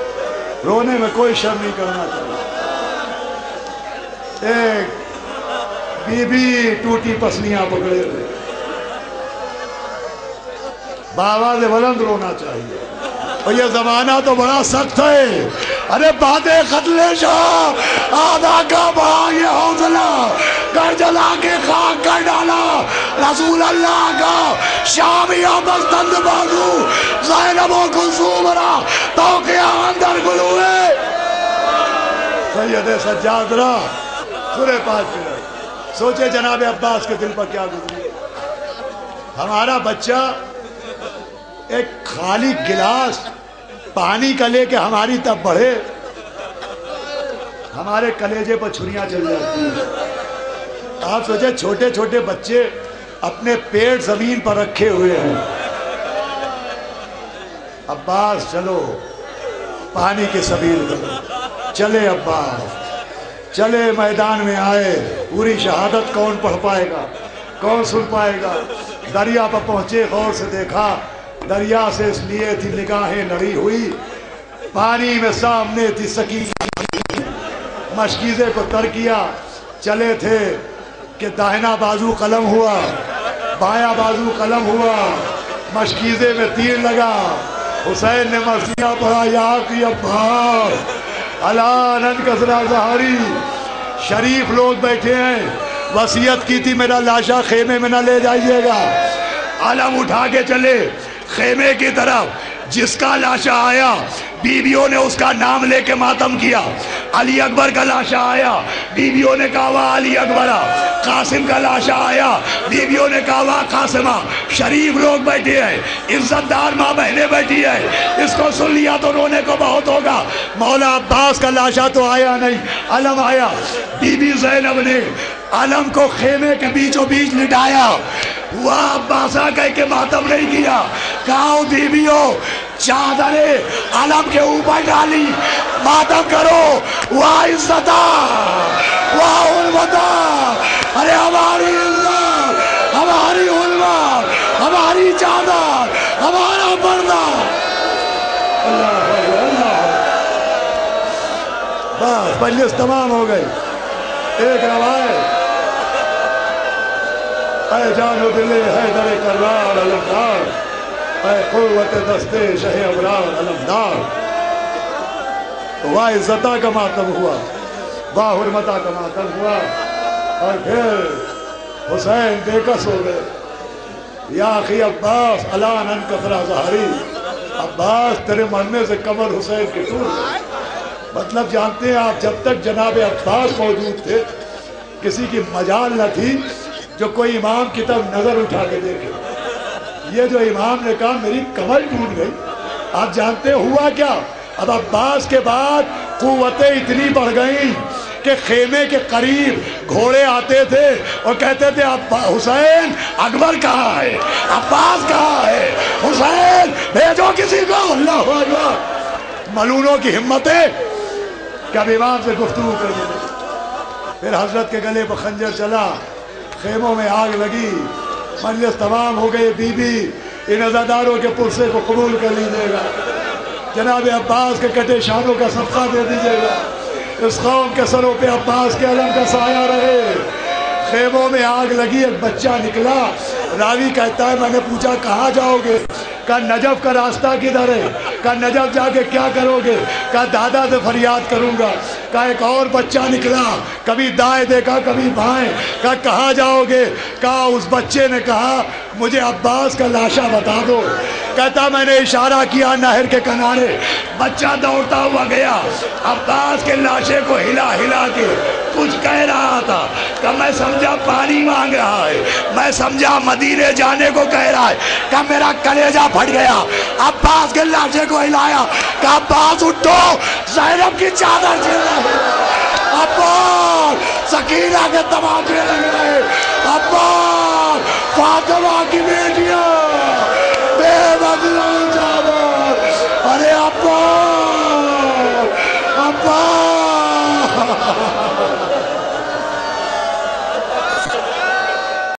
Speaker 2: رونے میں کوئی شرم نہیں کرنا چاہیے. ایک بی بی ٹوٹی پسلیاں پکڑے ہوئے، بآواز بلند رونا چاہیے. اور یہ زمانہ تو بڑا سخت ہے. ارے باتیں قتل شاہ آدھا کا بہا یہ حوصلہ کر جلا کے خاک کر ڈالا رسول اللہ کا شامیہ بستند بازو زینب و کلثوم را توقیہ اندر گلوئے. سید سجاد را سورہ 5 منٹ. سوچے جناب عباس کے دل پر کیا گزری. ہمارا بچہ ایک خالی گلاس پانی کا لے کے ہماری طرف بڑھے، ہمارے کلیجے پر چھریاں چل جاتی ہیں. آپ سوچے چھوٹے چھوٹے بچے اپنے پیٹ زمین پر رکھے ہوئے ہیں. عباس چلو پانی کے سبیل کرو. چلے عباس، چلے میدان میں آئے. پوری شہادت کون پڑھ پائے گا، کون سن پائے گا. دریا پر پہنچے، غور سے دیکھا، دریا سے اس لیے تھی نگاہیں لڑی ہوئی، پانی میں سامنے تھی سکینہ. مشکیزے کو تر کیا، چلے تھے کہ داہنا بازو قلم ہوا، بایاں بازو قلم ہوا، مشکیزے میں تیر لگا. حسین نے مرثیہ پڑھا یا کی عباس علانن کسرا زہاری. شریف لوگ بیٹھے ہیں، وصیت کی تھی میرا لاشا خیمے میں نہ لے جائیے گا. علم اٹھا کے چلے خیمے کی طرف. جس کا لاشا آیا بیویوں نے اس کا نام لے کے ماتم کیا. علی اکبر کا لاشا آیا، بیویوں نے کہا واہ علی اکبرہ. قاسم کا لاشا آیا، بیویوں نے کہا واہ قاسمہ. شریف لوگ بیٹھے ہیں، عزت دار ماں بہنیں بیٹھی ہیں. اس کو سن لیا تو رونے کو بہت ہوگا. مولا عباس کا لاشا تو آیا نہیں، علم آیا. بی بی زینب نے علم کو خیمے کے بیچوں بیچ لٹایا. وہ عباسہ کہہ کے ماتم نہیں کیا. کہاں بیویوں چادر علم کے اوپر ڈالی، ماتم کرو. واہ عزتہ، واہ علمتہ. ارے ہماری عزت، ہماری علمت، ہماری چادر، ہمارا پردہ. اللہ اللہ. بس مجلس تمام ہو گئی. ایک روایت اے جان و دل حیدر کرار علمدار، اے قوت دستے شہ ابرار علمدار. واہ عزتہ کا ماتم ہوا، واہ حرمتہ کا ماتم ہوا. اور پھر حسین بے کس ہو گئے. یا اخی عباس علانن کثرا زہری. عباس تیرے مرنے سے قبر حسین کی ٹوٹ گئی. مطلب جانتے ہیں آپ، جب تک جناب عباس موجود تھے کسی کی مجال نہ تھی جو کوئی امام کی طرف نظر اٹھا کے دیکھے. یہ جو امام نے کہا میری کمر ٹوٹ گئی. آپ جانتے ہوا کیا؟ اب عباس کے بعد قوتیں اتنی بڑھ گئیں کہ خیمے کے قریب گھوڑے آتے تھے اور کہتے تھے حسین اکبر کہاں ہے، عباس کہاں ہے، حسین بھیجو کسی کو. اللہ اکبر. ملونوں کی ہمتیں کہ اب امام سے گفتگو کر دیں. پھر حضرت کے گلے پر خنجر چلا، خیموں میں آگ لگی، مجلس تمام ہو گئی. بی بی ان عزاداروں کے پرسے کو قبول کر لیجیے گا، جناب عباس کے کٹے شانوں کا صدقہ دے دیجیے گا. اس قوم کے سروں پہ عباس کے علم کا سایہ رہے. خیموں میں آگ لگی، ایک بچہ نکلا۔ راوی کہتا ہے میں نے پوچھا کہاں جاؤ گے؟ کہا نجف کا راستہ کدھر ہے؟ کہا نجف جا کے کیا کرو گے؟ کہا دادا سے فریاد کروں گا۔ کہا ایک اور بچہ نکلا، کبھی دائیں دیکھا کبھی بائیں۔ کہا کہاں جاؤ گے؟ کہا اس بچے نے کہا مجھے عباس کا لاشا بتا دو۔ کہتا میں نے اشارہ کیا نہر کے کنارے، بچہ دوڑتا ہوا گیا، عباس کے لاشے کو ہلا ہلا کے کچھ کہہ رہا تھا۔ کہ میں سمجھا پانی مانگ رہا ہے، میں سمجھا مدینے جانے کو کہہ رہا ہے۔ کہ میرا کلیجہ پھٹ گیا، عباس کے لاشے کو ہلایا، کہ عباس اٹھو، زینب کی چادر چھین رہی ہے۔ عباس سکینہ کے تماچے لگ رہے، عباس فاطمہ کی بیٹیاں بے بدلا